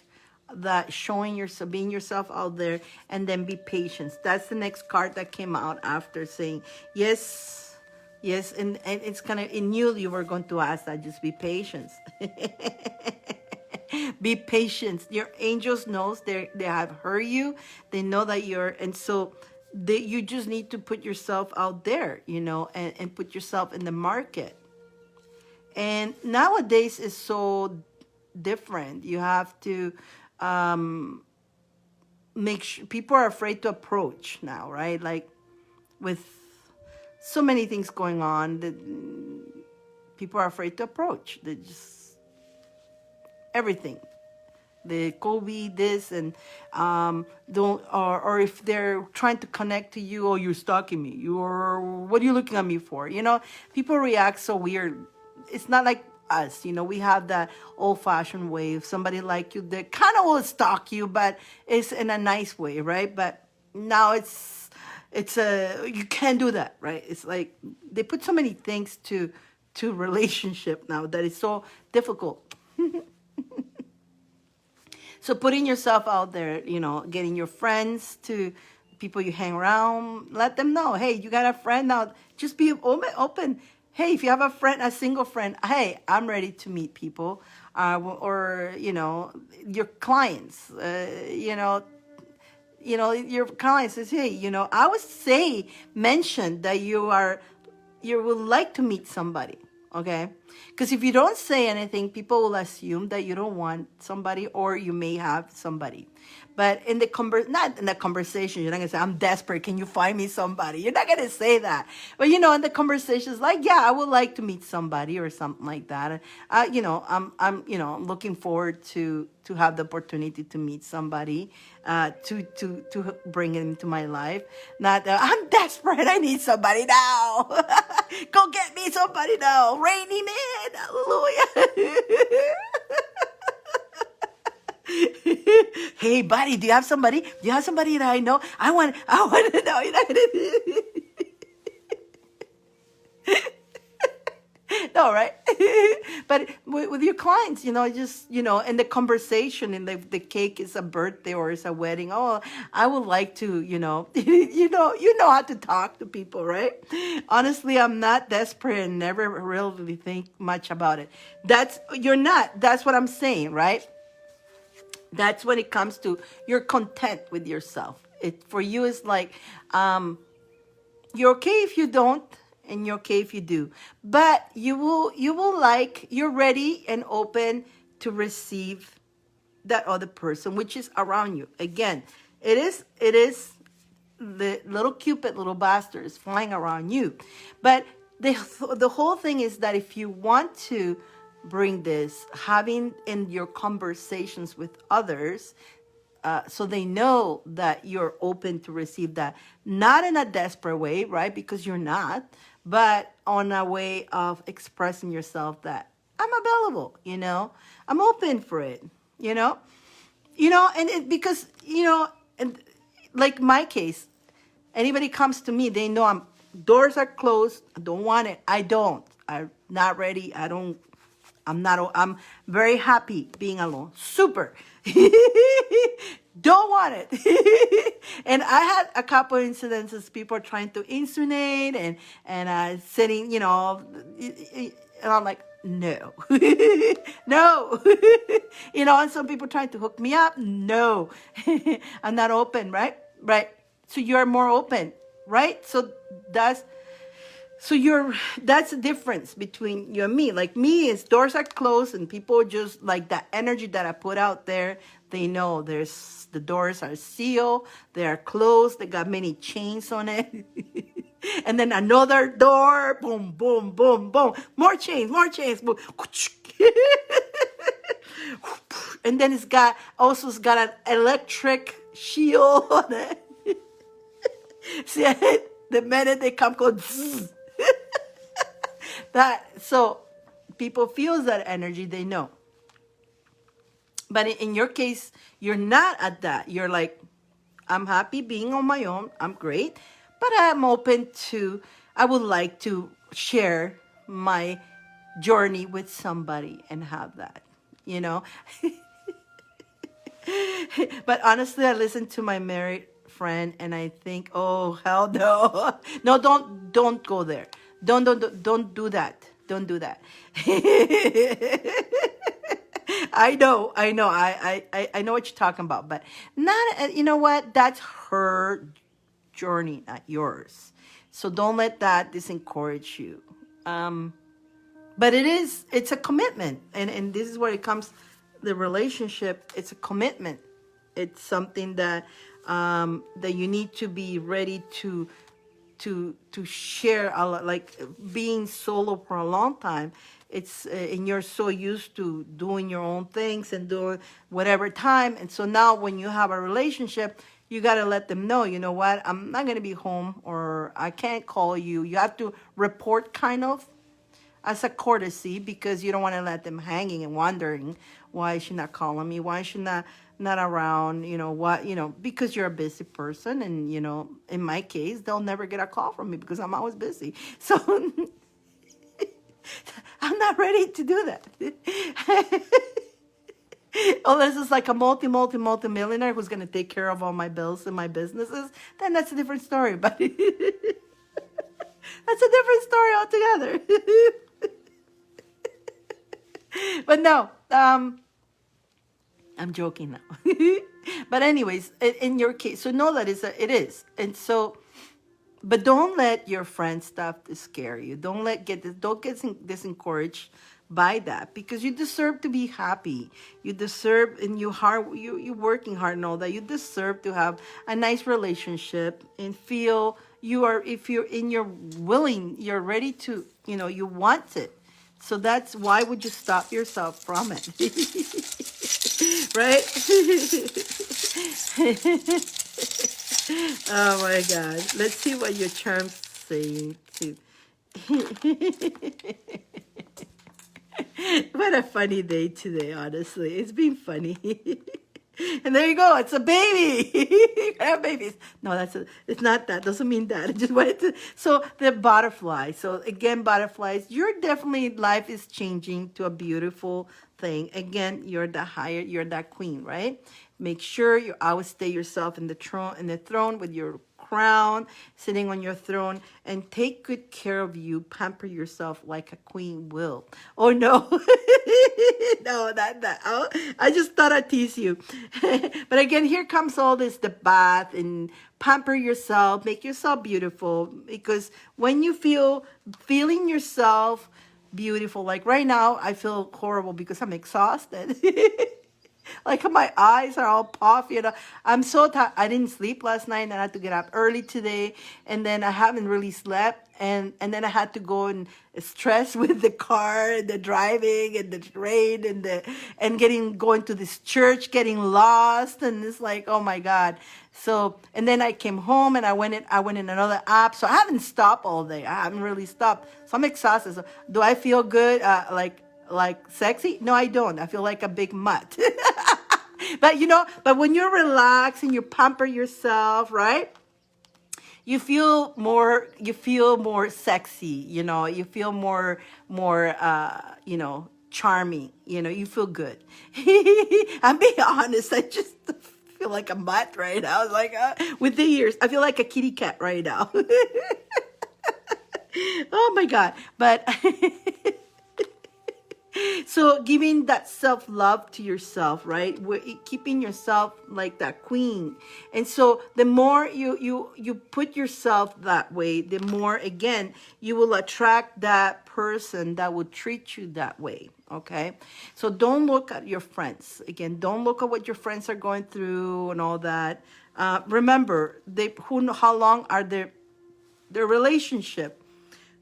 that showing yourself, being yourself out there, and then be patient. That's the next card that came out after saying yes, yes, and it's kind of, in you were going to ask that, just be patient. Be patient. Your angels knows they have heard you. They know that and so you just need to put yourself out there, and put yourself in the market. And nowadays is so different. You have to make sure. People are afraid to approach now, right? Like, with so many things going on, that people are afraid to approach. They just everything, the COVID, this, and don't, or if they're trying to connect to you, oh, you're stalking me, you're, what are you looking at me for? People react so weird. It's not like us, we have that old-fashioned way. If somebody like you, they kind of will stalk you, but it's in a nice way, right? But now it's you can't do that, right? It's like they put so many things to relationship now that it's so difficult. So putting yourself out there, getting your friends, to people you hang around, let them know, hey, you got a friend now. Just be open. Hey, if you have a single friend, hey, I'm ready to meet people, or your clients, your client says, hey, I would mention that you would like to meet somebody, okay? Because if you don't say anything, people will assume that you don't want somebody or you may have somebody. But in the not in the conversation, you're not gonna say, "I'm desperate. Can you find me somebody?" You're not gonna say that. But in the conversations, like, "Yeah, I would like to meet somebody," or something like that. I'm looking forward to have the opportunity to meet somebody, to bring it into my life. Not, "I'm desperate. I need somebody now. Go get me somebody now. Rainy man. Hallelujah." "Hey, buddy, do you have somebody? Do you have somebody that I know? I want to know." No, right? But with your clients, just, in the conversation, and the cake is a birthday or it's a wedding. "Oh, I would like to, you know how to talk to people, right? Honestly, I'm not desperate and never really think much about it. You're not. That's what I'm saying, right? That's when it comes to you're content with yourself. For you is like, you're okay if you don't, and you're okay if you do. But you're ready and open to receive that other person, which is around you. Again, it is the little Cupid, little bastards flying around you. But the whole thing is that if you want to bring this, having in your conversations with others, so they know that you're open to receive that, not in a desperate way, right? Because you're not, but on a way of expressing yourself that I'm available, I'm open for it, and because, and like my case, anybody comes to me, they know doors are closed. I don't want it. I'm not ready. I'm very happy being alone. Super. Don't want it. And I had a couple incidences, people trying to insinuate and sitting, and I'm like, no. No. And some people trying to hook me up. No. I'm not open, right? Right. So you're more open, right? That's the difference between you and me. Like me, is doors are closed and people just like that energy that I put out there. They know the doors are sealed, they are closed, they got many chains on it. And then another door, boom, boom, boom, boom, more chains, boom. And then it's got an electric shield on it. See it? The minute they come, go zzz. So people feels that energy, they know. But in your case, you're not at that. You're like, I'm happy being on my own. I'm great. But I would like to share my journey with somebody and have that, But honestly, I listen to my married friend and I think, oh, hell no. No, don't go there. Don't do that. Don't do that. I know. I know what you're talking about, but not, you know what? That's her journey, not yours. So don't let that disencourage you. But it's a commitment. And this is where it comes, the relationship, it's a commitment. It's something that you need to be ready to share a lot. Like being solo for a long time, and you're so used to doing your own things and doing whatever time, and so now when you have a relationship, you got to let them know, you know what, I'm not going to be home, or I can't call you. You have to report, kind of as a courtesy, because you don't want to let them hanging and wondering, why is she not calling me, why is she not around, because you're a busy person. And in my case, they'll never get a call from me because I'm always busy. So I'm not ready to do that. Unless it's like a multi-millionaire who's going to take care of all my bills and my businesses, then that's a different story. But that's a different story altogether. But no, I'm joking now. But anyways, in your case, so know that it is. And so But don't let your friend stuff to scare you. Don't get disencouraged by that, because you deserve to be happy. You deserve, and you working hard and all that. You deserve to have a nice relationship and feel you are, if you're in your willing, you're ready to, you want it. So that's why would you stop yourself from it? Right? Oh my God. Let's see what your charm's saying too. What a funny day today, honestly. It's been funny. And there you go. It's a baby. You have babies. No, it's not that. Doesn't mean that. I just wanted to. So the butterfly. So again, butterflies, you're definitely, life is changing to a beautiful thing. Again, you're that queen, right? Make sure you always stay yourself in the throne with your crown, sitting on your throne, and take good care of you. Pamper yourself like a queen will. Oh no, no, that. Oh, I just thought I'd tease you. But again, here comes all this: the bath, and pamper yourself, make yourself beautiful. Because when you feeling yourself beautiful, like right now, I feel horrible because I'm exhausted. Like my eyes are all puffy. I'm so tired. I didn't sleep last night, and I had to get up early today, and then I haven't really slept, and then I had to go and stress with the car and the driving and the rain and going to this church, getting lost, and it's like, oh my God. So, and then I came home and I went in another app. So I haven't stopped all day. I haven't really stopped. So I'm exhausted. So do I feel good? Like sexy? No, I don't. I feel like a big mutt. But when you're relaxed and you pamper yourself, right? You feel more sexy, you feel more charming, you feel good. I'm being honest, I just feel like a mutt right now. It's like with the ears, I feel like a kitty cat right now. Oh my God. But so giving that self-love to yourself, right? Keeping yourself like that queen. And so the more you put yourself that way, the more, again, you will attract that person that will treat you that way. Okay? So don't look at your friends. Again, don't look at what your friends are going through and all that. Remember, how long are their relationship?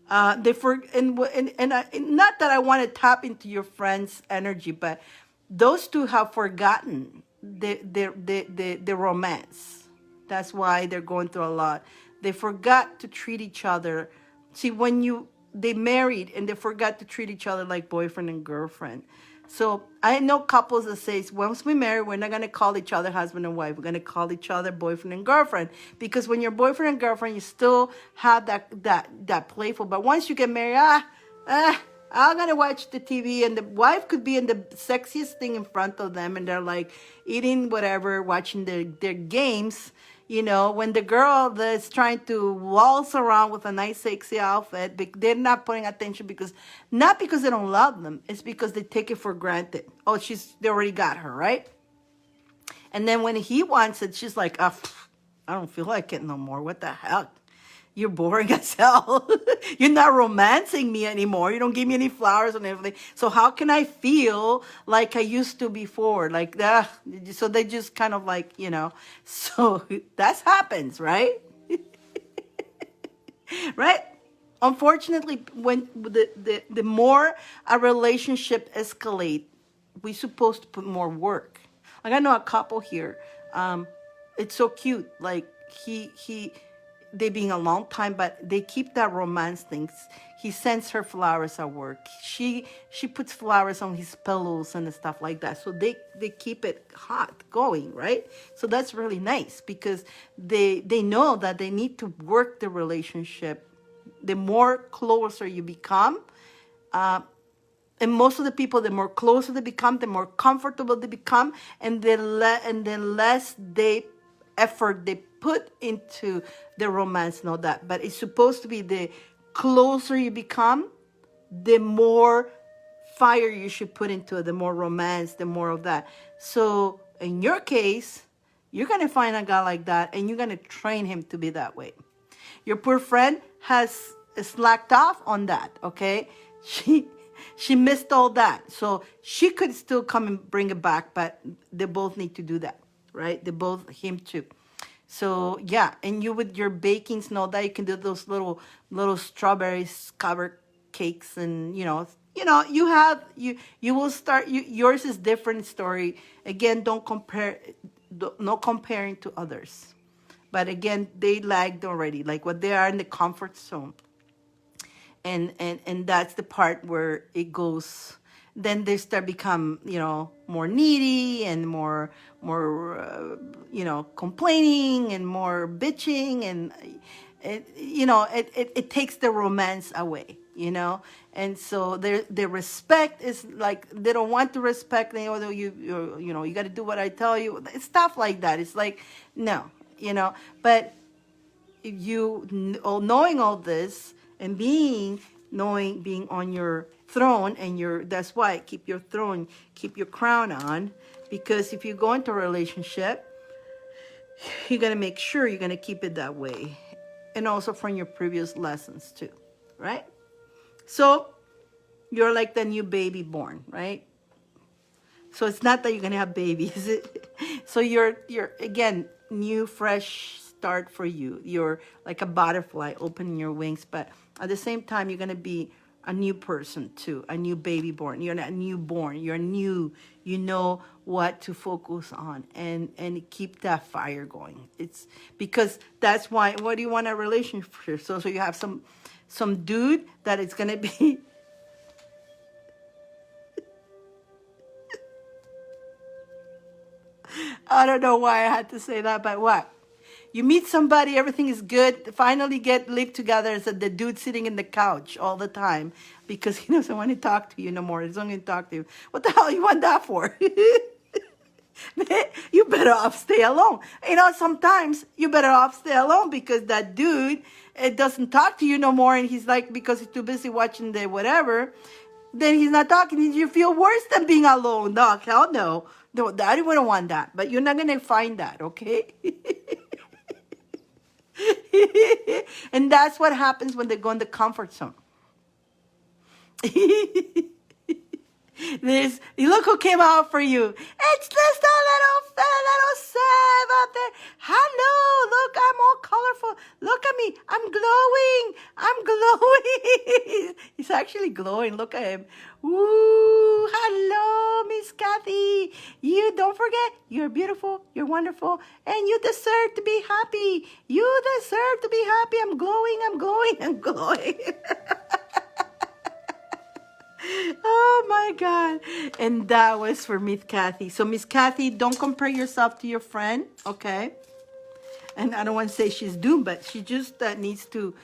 Not that I want to tap into your friend's energy, but those two have forgotten the romance. That's why they're going through a lot. They forgot to treat each other. See, they married and they forgot to treat each other like boyfriend and girlfriend. So I know couples that say, once we marry, we're not going to call each other husband and wife. We're going to call each other boyfriend and girlfriend. Because when you're boyfriend and girlfriend, you still have that playful. But once you get married, I'm going to watch the TV. And the wife could be in the sexiest thing in front of them. And they're like eating whatever, watching their games. When the girl that's trying to waltz around with a nice, sexy outfit, they're not putting attention not because they don't love them. It's because they take it for granted. Oh, they already got her, right? And then when he wants it, she's like, I don't feel like it no more. What the heck? You're boring as hell. You're not romancing me anymore. You don't give me any flowers and everything. So how can I feel like I used to before? Like that. So they just kind of like, so that happens, right? Right? Unfortunately, when the more a relationship escalate, we're supposed to put more work. Like I know a couple here. It's so cute. Like they being a long time, but they keep that romance things. He sends her flowers at work. She puts flowers on his pillows and stuff like that. So they keep it hot going, right? So that's really nice because they know that they need to work the relationship. The more closer you become, and most of the people, the more closer they become, the more comfortable they become, and the less effort they put into the romance and all that. But it's supposed to be the closer you become, the more fire you should put into it, the more romance, the more of that. So in your case, you're going to find a guy like that and you're going to train him to be that way. Your poor friend has slacked off on that, okay? She missed all that. So she could still come and bring it back, but they both need to do that, right? They both, him too. So yeah, and you with your baking snow that you can do those little strawberries covered cakes, and you have you will start yours is different story. Again, don't compare, no comparing to others. But again, they lagged already, like what they are in the comfort zone, and that's the part where it goes. Then they start become more needy and more complaining and more bitching, and it takes the romance away, and so their respect is like they don't want to respect. Although you got to do what I tell you, stuff like that. It's like no, but knowing all this and being on your throne, and that's why keep your throne, keep your crown on, because if you go into a relationship, you're going to make sure you're going to keep it that way, and also from your previous lessons too, right? So you're like the new baby born, right? So it's not that you're going to have babies. So you're again, new fresh start for you. You're like a butterfly opening your wings, but at the same time you're going to be a new person too, a new baby born. You're not newborn, you're new. You know what to focus on, and keep that fire going. It's because that's why, what do you want a relationship? So you have some dude that it's going to be I don't know why I had to say that, but what? You meet somebody, everything is good, finally live together, and so the dude sitting in the couch all the time because he doesn't want to talk to you no more. He's not going to talk to you. What the hell you want that for? You better off stay alone. Sometimes you better off stay alone because that dude, it doesn't talk to you no more, and he's like, because he's too busy watching the whatever, then he's not talking. You feel worse than being alone. No, hell no. No, I wouldn't want that. But you're not going to find that, okay? And that's what happens when they go in the comfort zone. Look who came out for you. It's just a little Seb out there. Hello, look, I'm all colorful. Look at me, I'm glowing. He's actually glowing. Look at him. Ooh, hello, Miss Kathy. You don't forget, you're beautiful, you're wonderful, and you deserve to be happy. You deserve to be happy. I'm glowing. Oh my God. And that was for Miss Kathy. So Miss Kathy, don't compare yourself to your friend, okay? And I don't want to say she's doomed, but she just needs to,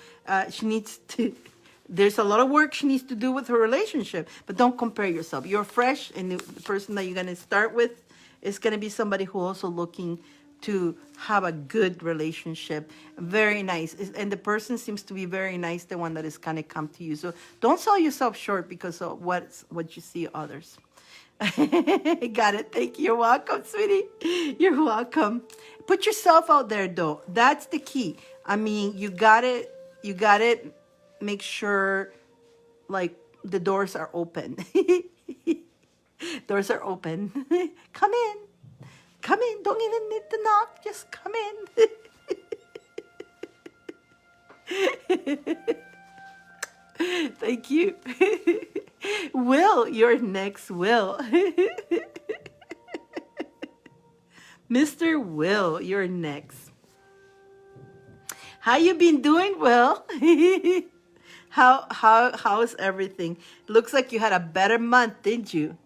there's a lot of work she needs to do with her relationship, but don't compare yourself. You're fresh, and the person that you're going to start with is going to be somebody who also looking to have a good relationship. Very nice. And the person seems to be very nice, the one that is kind of come to you. So don't sell yourself short because of what you see others. Got it. Thank you. You're welcome, sweetie. You're welcome. Put yourself out there, though. That's the key. I mean, you got it. Make sure, like, the doors are open. Doors are open. Come in. Come in. Don't even need to knock. Just come in. Thank you. Will, you're next, Will. Mr. Will, you're next. How you been doing, Will? How's everything? Looks like you had a better month, didn't you?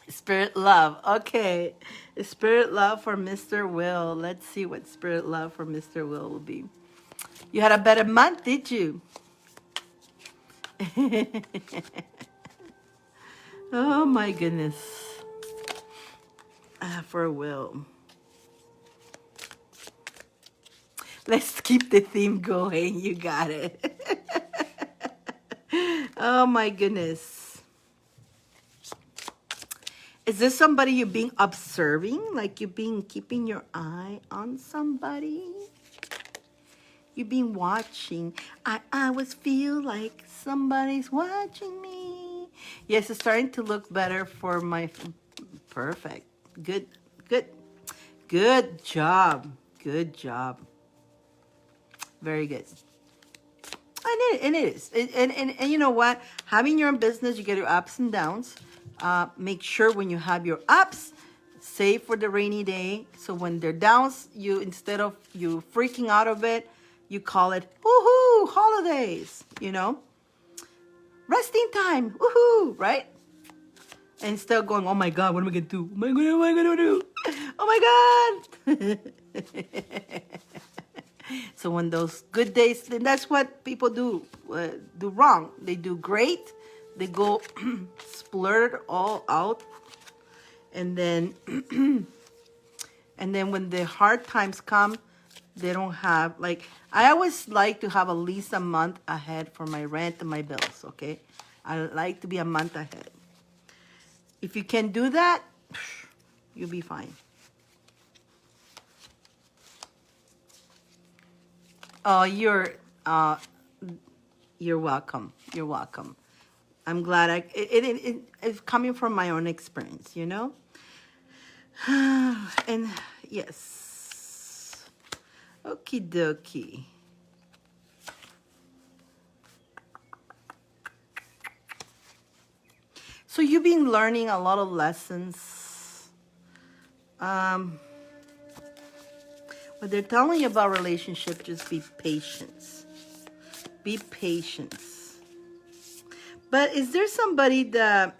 Spirit love. Okay. Spirit love for Mr. Will. Let's see what spirit love for Mr. Will will be. You had a better month, did you? Oh my goodness. For Will. Let's keep the theme going. You got it. Oh my goodness. Is this somebody you're being observing? Like you're being keeping your eye on somebody? You've been watching. I always feel like somebody's watching me. Yes, it's starting to look better for my... Perfect. Good, good, good job. Good job. Very good. And it is. And you know what? Having your own business, you get your ups and downs. Make sure when you have your ups, save for the rainy day. So when they're downs, you, instead of you freaking out of it, you call it, woohoo, holidays, you know? Resting time, woohoo, right? And instead of going, oh my God, what am I going to do? What am I going to do? Oh my God. So when those good days, then that's what people do wrong. They do great. They go splurt all out. And then, and then when the hard times come, they don't have, like, I always like to have at least a month ahead for my rent and my bills, okay? I like to be a month ahead. If you can do that, you'll be fine. Oh, you're welcome. You're welcome. I'm glad it's coming from my own experience, you know? And yes. Okie dokie. So you've been learning a lot of lessons. What they're telling you about relationship, just be patient. Be patient. But is there somebody that...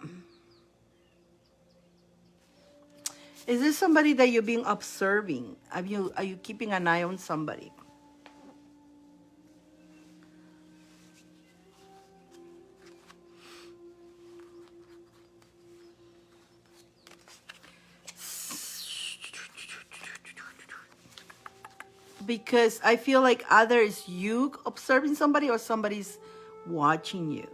Is there somebody that you're being observing? Are you keeping an eye on somebody? Because I feel like either it's you observing somebody or somebody's watching you.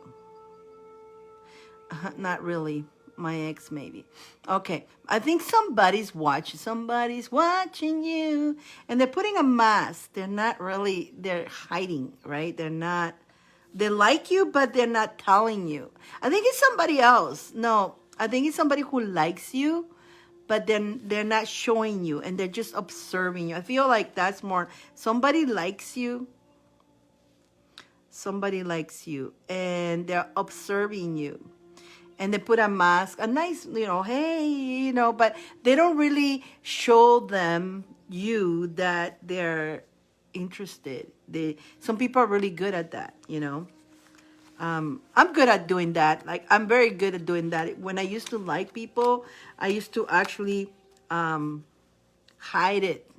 Not really. My ex, maybe. Okay. I think somebody's watching. Somebody's watching you. And they're putting a mask. They're not really, they're hiding, right? They're not, they like you, but they're not telling you. I think it's somebody else. No, I think it's somebody who likes you, but then they're not showing you and they're just observing you. I feel like that's more, somebody likes you. Somebody likes you and they're observing you. And they put a mask, a nice, you know, hey, you know, but they don't really show them you that they're interested. Some people are really good at that, you know. I'm good at doing that. Like, I'm very good at doing that. When I used to like people, I used to actually hide it.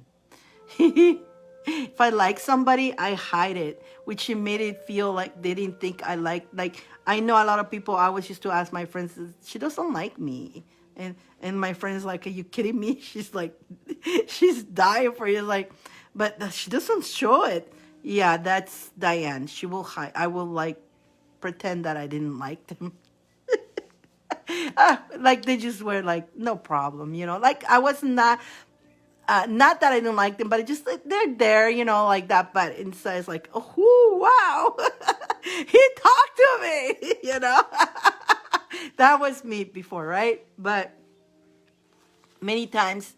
If I like somebody, I hide it, which it made it feel like they didn't think I like I know a lot of people, I always used to ask my friends, she doesn't like me. And my friend's like, are you kidding me? She's like, she's dying for you. Like, but she doesn't show it. Yeah, that's Dyane. She will hide. I will like pretend that I didn't like them. Like they just were like, no problem, you know. Like I was not that I didn't like them, but it just they're there, you know, like that. But inside it's like, oh, wow, he talked to me, you know. That was me before, right? But many times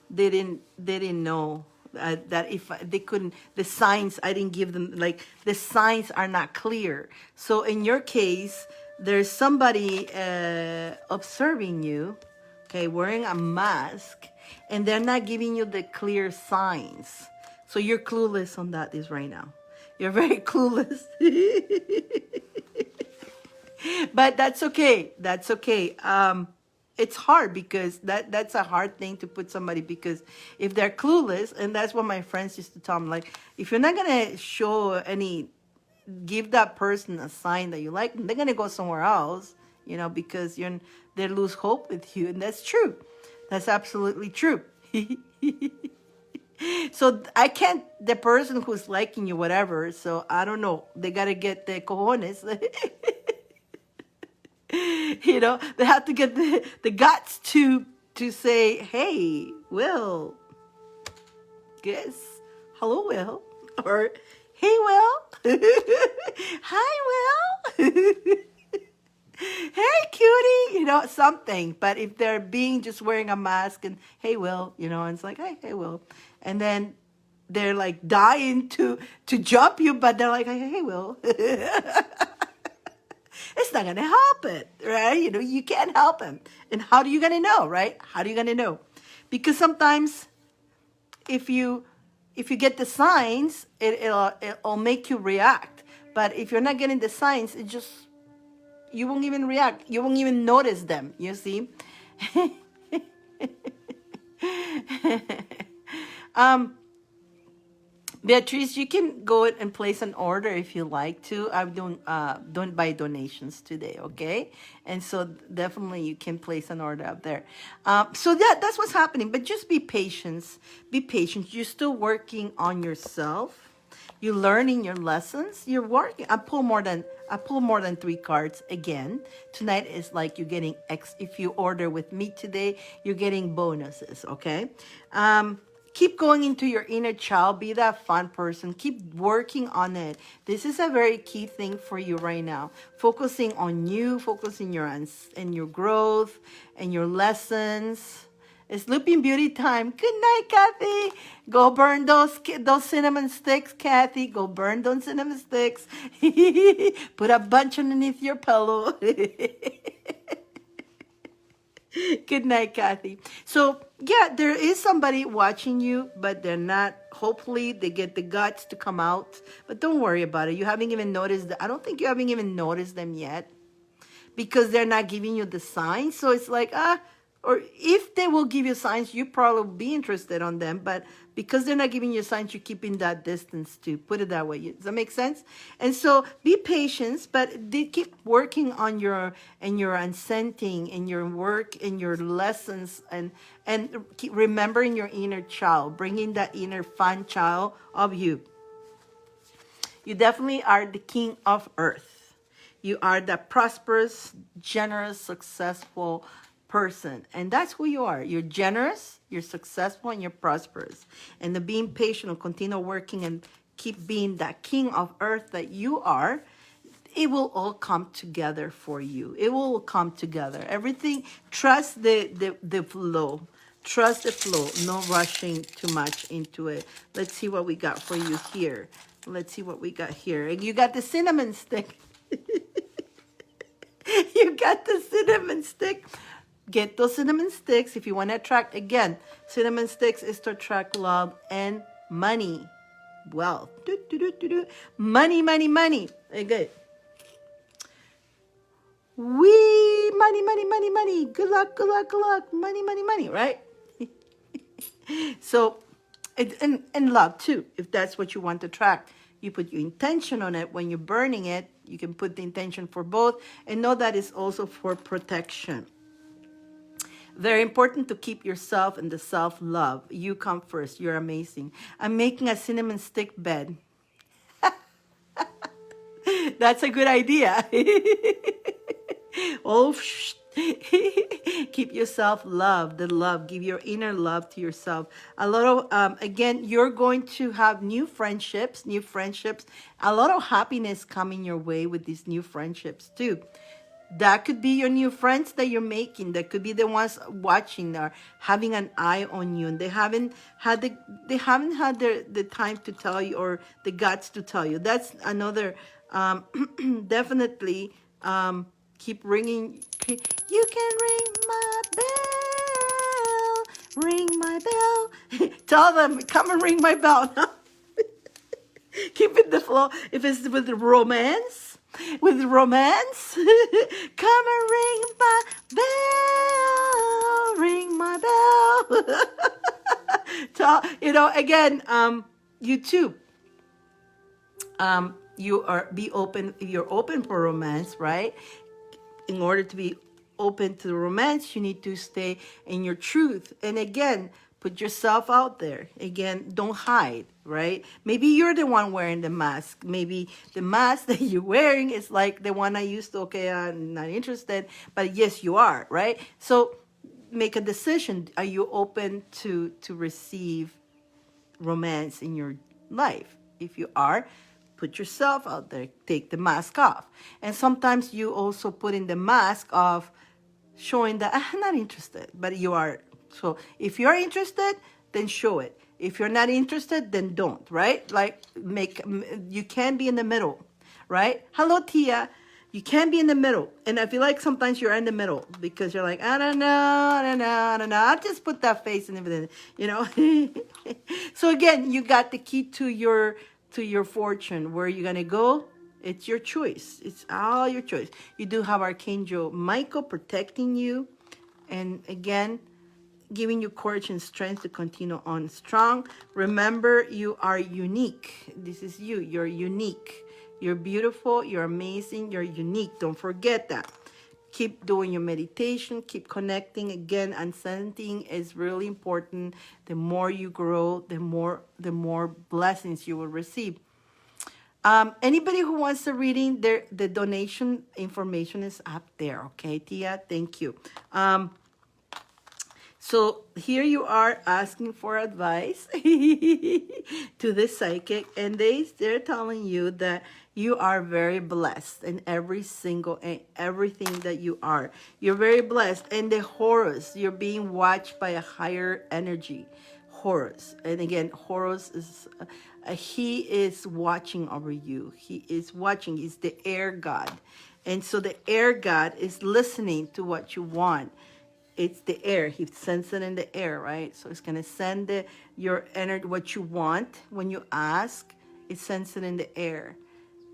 they didn't know that if they couldn't, the signs I didn't give them, like the signs are not clear. So in your case, there's somebody observing you, okay, wearing a mask, and they're not giving you the clear signs. So you're clueless on that is right now. You're very clueless. But that's okay. That's okay. It's hard because that's a hard thing to put somebody, because if they're clueless, and that's what my friends used to tell me, like, if you're not going to give that person a sign that you like them, they're going to go somewhere else, you know, because they lose hope with you. And that's true. That's absolutely true. So I can't, the person who's liking you, whatever, so I don't know. They got to get the cojones. You know, they have to get the guts to say, hey, Will, yes, hello, Will, or hey, Will, hi, Will. Hey, cutie, you know, something. But if they're being just wearing a mask and, hey, Will, you know, and it's like, hey, Will. And then they're like dying to jump you, but they're like, hey, Will. It's not going to help it, right? You know, you can't help him. And how are you going to know, right? How are you going to know? Because sometimes if you get the signs, it'll make you react. But if you're not getting the signs, it just, you won't even react. You won't even notice them, you see? Beatrice, you can go and place an order if you like to. I don't buy donations today, okay? And so definitely you can place an order up there. So that's what's happening. But just be patient. Be patient. You're still working on yourself. You're learning your lessons. You're working. I pull more than 3 cards again. Tonight is like you're getting if you order with me today, you're getting bonuses, okay? Keep going into your inner child. Be that fun person. Keep working on it. This is a very key thing for you right now. Focusing on you, focusing in your growth and your lessons. It's Sleeping Beauty time. Good night, Kathy. Go burn those cinnamon sticks, Kathy. Go burn those cinnamon sticks. Put a bunch underneath your pillow. Good night, Kathy. So, yeah, there is somebody watching you, but they're not. Hopefully, they get the guts to come out. But don't worry about it. You haven't even noticed. I don't think you haven't even noticed them yet because they're not giving you the signs. So it's like, or if they will give you signs, you probably will be interested on them. But because they're not giving you signs, you're keeping that distance too. Put it that way. Does that make sense? And so be patient, but they keep working on your unscenting and your work and your lessons and keep remembering your inner child, bringing that inner fun child of you. You definitely are the king of earth. You are the prosperous, generous, successful person, and that's who you are. You're generous, you're successful, and you're prosperous. And the being patient and continue working and keep being that king of earth that you are, it will all come together for you. It will come together. Everything, trust the flow. Trust the flow. No rushing too much into it. Let's see what we got for you here. Let's see what we got here. You got the cinnamon stick. You got the cinnamon stick. Get those cinnamon sticks if you want to attract. Again, cinnamon sticks is to attract love and money. Wealth. Money, money, money. Okay, good. Money, money, money, money. Good luck, good luck, good luck. Money, money, money, right? So, and love too, if that's what you want to attract. You put your intention on it. When you're burning it, you can put the intention for both. And know that is also for protection. Very important to keep yourself and the self-love. You come first. You're amazing. I'm making a cinnamon stick bed. That's a good idea. Oh, keep yourself love, the love. Give your inner love to yourself. A lot of, again, you're going to have new friendships. A lot of happiness coming your way with these new friendships too. That could be your new friends that you're making. That could be the ones watching or having an eye on you, and they haven't had the time to tell you or the guts to tell you. That's another. Definitely keep ringing. You can ring my bell. Tell them, come and ring my bell. Keep it the flow. If it's with the romance. With romance, come and ring my bell. Again, you too. You're open for romance, right? In order to be open to the romance, you need to stay in your truth. And again, Put yourself out there. Again, don't hide, right? Maybe you're the one wearing the mask. Maybe the mask that you're wearing is like the one I used to, okay, I'm not interested, but yes, you are, right? So make a decision. Are you open to receive romance in your life? If you are, put yourself out there. Take the mask off. And sometimes you also put in the mask of showing that I'm not interested, but you are. So if you're interested, then show it. If you're not interested, then don't, right? Like you can be in the middle, right? Hello, Tia. You can't be in the middle. And I feel like sometimes you're in the middle because you're like, I don't know, I don't know, I don't know. I'll just put that face and everything, you know. So again, you got the key to your fortune. Where you're gonna go, it's your choice. It's all your choice. You do have Archangel Michael protecting you. And again, giving you courage and strength to continue on strong. Remember, you are unique. This is you. You're unique. You're beautiful. You're amazing. You're unique. Don't forget that. Keep doing your meditation. Keep connecting. Again, ascending is really important. The more you grow, the more blessings you will receive. Anybody who wants a reading, the donation information is up there. Okay, Tia? Thank you. So here you are asking for advice to the psychic, and they're telling you that you are very blessed in everything that you are. You're very blessed. And the Horus, you're being watched by a higher energy. Horus. And again, Horus is he is watching over you. He is watching. He's the air god. And so the air god is listening to what you want. It's the air. He sends it in the air, right? So it's going to send your energy, what you want. When you ask, it sends it in the air,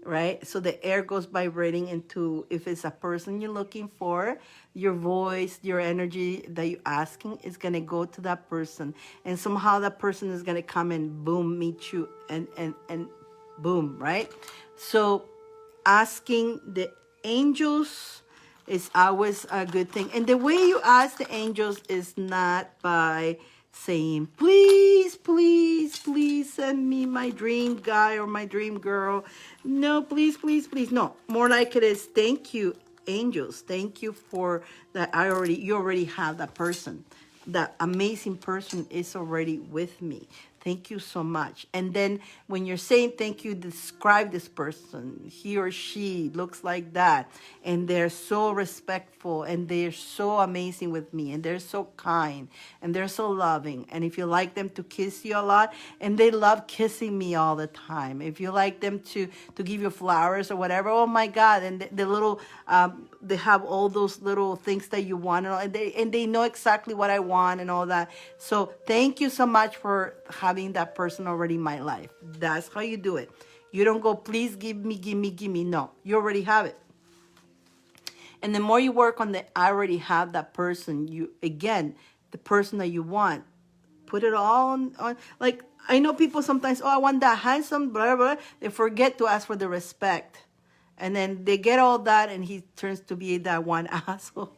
right? So the air goes vibrating into, if it's a person you're looking for, your voice, your energy that you're asking is going to go to that person. And somehow that person is going to come and boom, meet you and boom, right? So asking the angels is always a good thing. And the way you ask the angels is not by saying, please, please, please send me my dream guy or my dream girl. No, please, please, please. No, more like it is, thank you, angels. Thank you for that. You already have that person. That amazing person is already with me. Thank you so much. And then when you're saying thank you, describe this person. He or she looks like that. And they're so respectful. And they're so amazing with me. And they're so kind. And they're so loving. And if you like them to kiss you a lot, and they love kissing me all the time. If you like them to give you flowers or whatever, oh my God. And the little, they have all those little things that you want. And they know exactly what I want and all that. So thank you so much for having that person already in my life. That's how you do it. You don't go, please give me, give me, give me. No, you already have it. And the more you work on I already have that person, the person that you want, put it all on. Like, I know people sometimes, I want that handsome, blah, blah, blah. They forget to ask for the respect. And then they get all that and he turns to be that one asshole.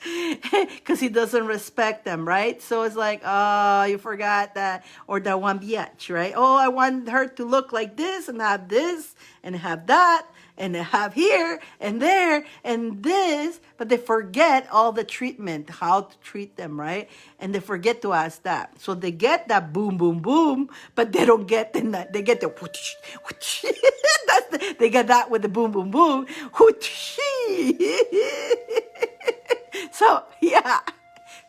Because he doesn't respect them, right? So it's like, oh, you forgot that. Or that one biatch, right? Oh, I want her to look like this and have that and have here and there and this. But they forget all the treatment, how to treat them, right? And they forget to ask that. So they get that boom, boom, boom, but they don't get that. They get the whoosh, whoosh. They get that with the boom, boom, boom. Whoosh. So, yeah.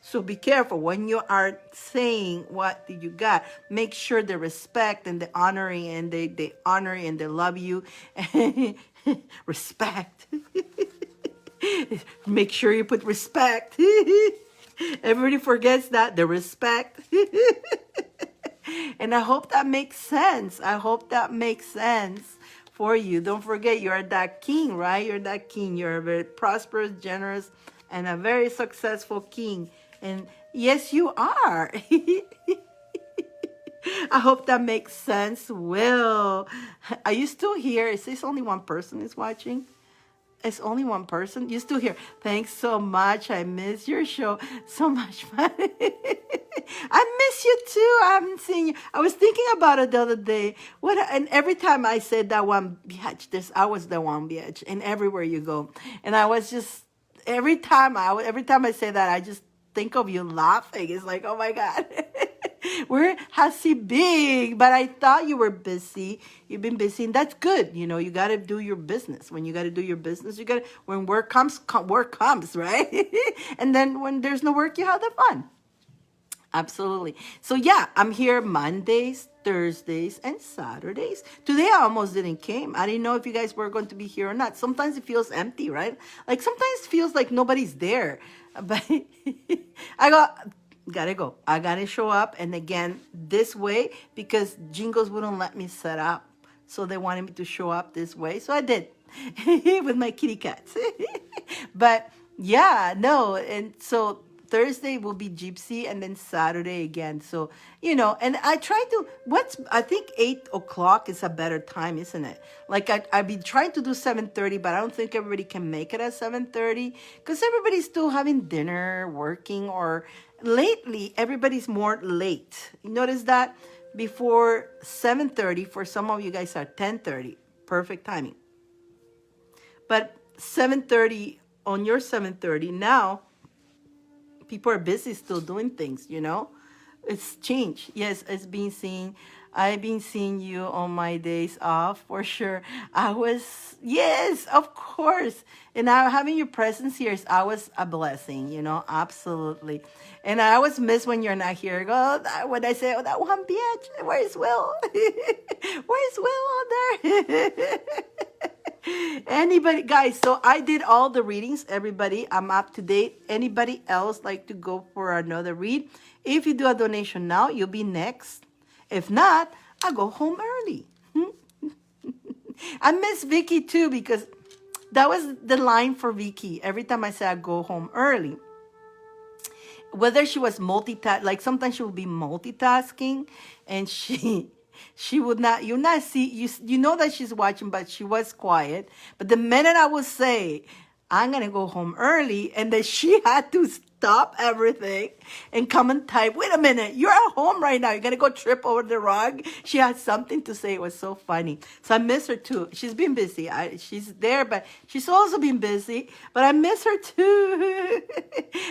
So be careful when you are saying what you got. Make sure the respect and the honoring and they honor and they love you. Respect. Make sure you put respect. Everybody forgets that, the respect. And I hope that makes sense. I hope that makes sense for you. Don't forget, you're that king, right? You're that king. You're a very prosperous, generous, and a very successful king. And yes, you are. I hope that makes sense. Will, are you still here? Is this only one person is watching? It's only one person. You still here. Thanks so much. I miss your show so much. Fun. I miss you too. I haven't seen you. I was thinking about it the other day. What? And every time I said that one bitch, I was the one bitch, and everywhere you go, and I was just every time I say that, I just think of you laughing. It's like, oh my god. Where has he been? But I thought you were busy. You've been busy, and that's good. You know, you got to do your business. When you got to do your business, you got to, when work comes, work comes, right? And then when there's no work, you have the fun. Absolutely. So yeah, I'm here Mondays, Thursdays, and Saturdays. Today I almost didn't came. I didn't know if you guys were going to be here or not. Sometimes it feels empty, right? Like sometimes it feels like nobody's there. But gotta go. I gotta show up, and again this way because Jingles wouldn't let me set up, so they wanted me to show up this way, so I did with my kitty cats. But yeah, no, and so Thursday will be Gypsy, and then Saturday again. So and I try to. I think 8 o'clock is a better time, isn't it? Like I've been trying to do 7:30, but I don't think everybody can make it at 7:30 because everybody's still having dinner, working, or lately everybody's more late. You notice that before 7:30 for some of you guys are 10:30, perfect timing. But 7:30 on your 7:30 now. People are busy still doing things, It's changed. Yes, it's been seen. I've been seeing you on my days off for sure. Yes, of course. And now having your presence here is always a blessing, absolutely. And I always miss when you're not here. When I say, that one bitch, where's Will? Where's Will on there? Anybody, guys, so I did all the readings, everybody. I'm up to date. Anybody else like to go for another read? If you do a donation now, you'll be next. If not, I'll go home early. I miss Vicky too because that was the line for Vicky. Every time I say I go home early. Whether she was like sometimes she would be multitasking and she would not, you know that she's watching, but she was quiet. But the minute I would say, I'm going to go home early, and then she had to stop everything and come and type, wait a minute, you're at home right now. You're going to go trip over the rug. She had something to say. It was so funny. So I miss her too. She's been busy. She's there, but she's also been busy. But I miss her too.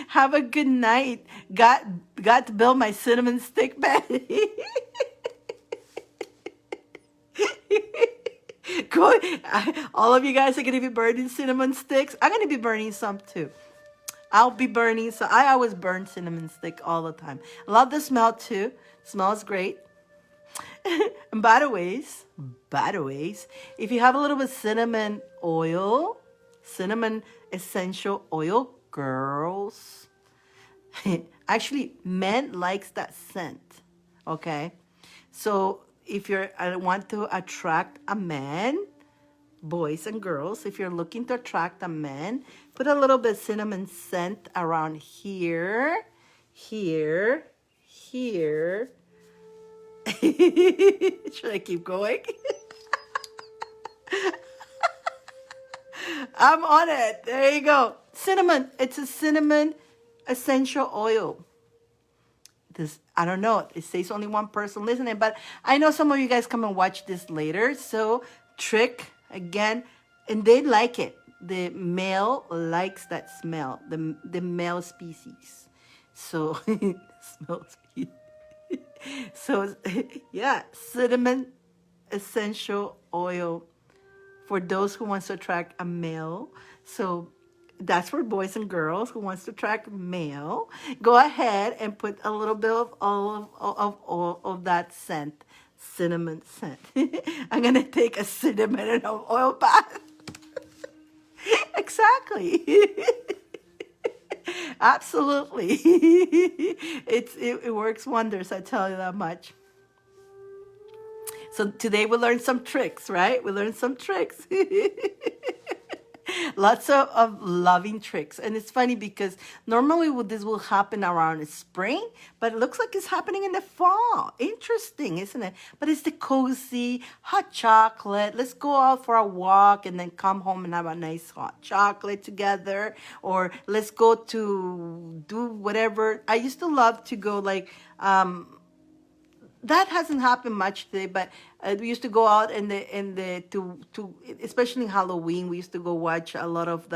Have a good night. Got to build my cinnamon stick bed. Cool. All of you guys are going to be burning cinnamon sticks. I'm going to be burning some too. I'll be burning some. I always burn cinnamon stick all the time. Love the smell too. Smells great. And by the ways, if you have a little bit of cinnamon oil, cinnamon essential oil, girls, actually men likes that scent. Okay. So if I want to attract a man, boys and girls, if you're looking to attract a man, put a little bit of cinnamon scent around here. Should I keep going? I'm on it. There you go. Cinnamon. It's a cinnamon essential oil. I don't know. It says only one person listening, but I know some of you guys come and watch this later. So trick again, and they like it. The male likes that smell. The male species. So smells. So yeah, cinnamon essential oil for those who wants to attract a male. So that's for boys and girls who wants to attract male. Go ahead and put a little bit of that scent, cinnamon scent. I'm gonna take a cinnamon and an oil bath. Exactly. Absolutely. It works wonders. I tell you that much. So today we learned some tricks, right? We learned some tricks. Lots of loving tricks. And it's funny because normally this will happen around spring, but it looks like it's happening in the fall. Interesting, isn't it? But it's the cozy, hot chocolate. Let's go out for a walk and then come home and have a nice hot chocolate together. Or let's go to do whatever. I used to love to go like, that hasn't happened much today, but we used to go out in the to especially in Halloween. We used to go watch a lot of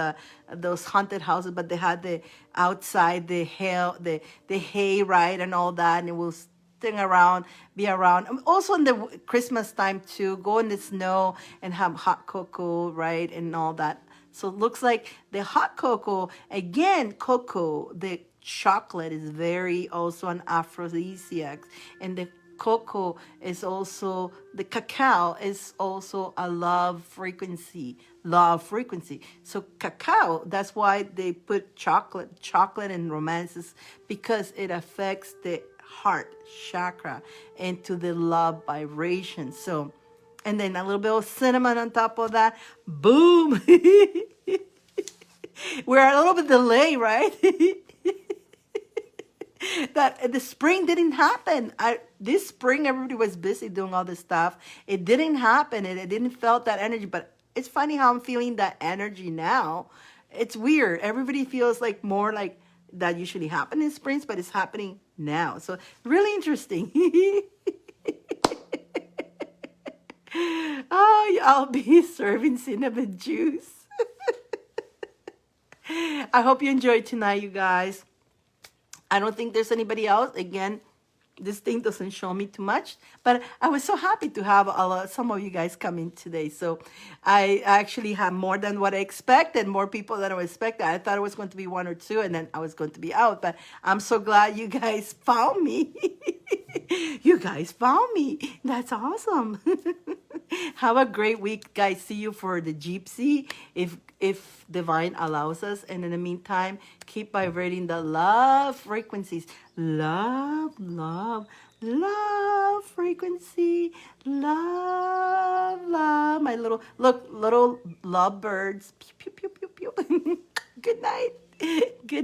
those haunted houses, but they had the outside the hay ride and all that, and it will sting around, be around. Also in the Christmas time too, go in the snow and have hot cocoa, right, and all that. So it looks like the hot cocoa, again, cocoa, the chocolate is very also an aphrodisiac. And the cocoa is also, the cacao is also a love frequency, love frequency. So cacao, that's why they put chocolate in romances, because it affects the heart chakra into the love vibration. So, and then a little bit of cinnamon on top of that. Boom. We're a little bit delayed, right? That the spring didn't happen. This spring, everybody was busy doing all this stuff. It didn't happen. It didn't felt that energy. But it's funny how I'm feeling that energy now. It's weird. Everybody feels like more like that usually happen in springs, but it's happening now. So really interesting. Oh, I'll be serving cinnamon juice. I hope you enjoyed tonight, you guys. I don't think there's anybody else. Again, this thing doesn't show me too much, but I was so happy to have some of you guys come in today. So I actually have more than what I expected, more people than I expected. I thought it was going to be one or two, and then I was going to be out. But I'm so glad you guys found me. You guys found me. That's awesome. Have a great week, guys. See you for the gypsy if divine allows us. And in the meantime, keep vibrating the love frequencies. Love, love, love frequency. Love, love. My little little love birds. Pew, pew, pew, pew, pew. Good night. Good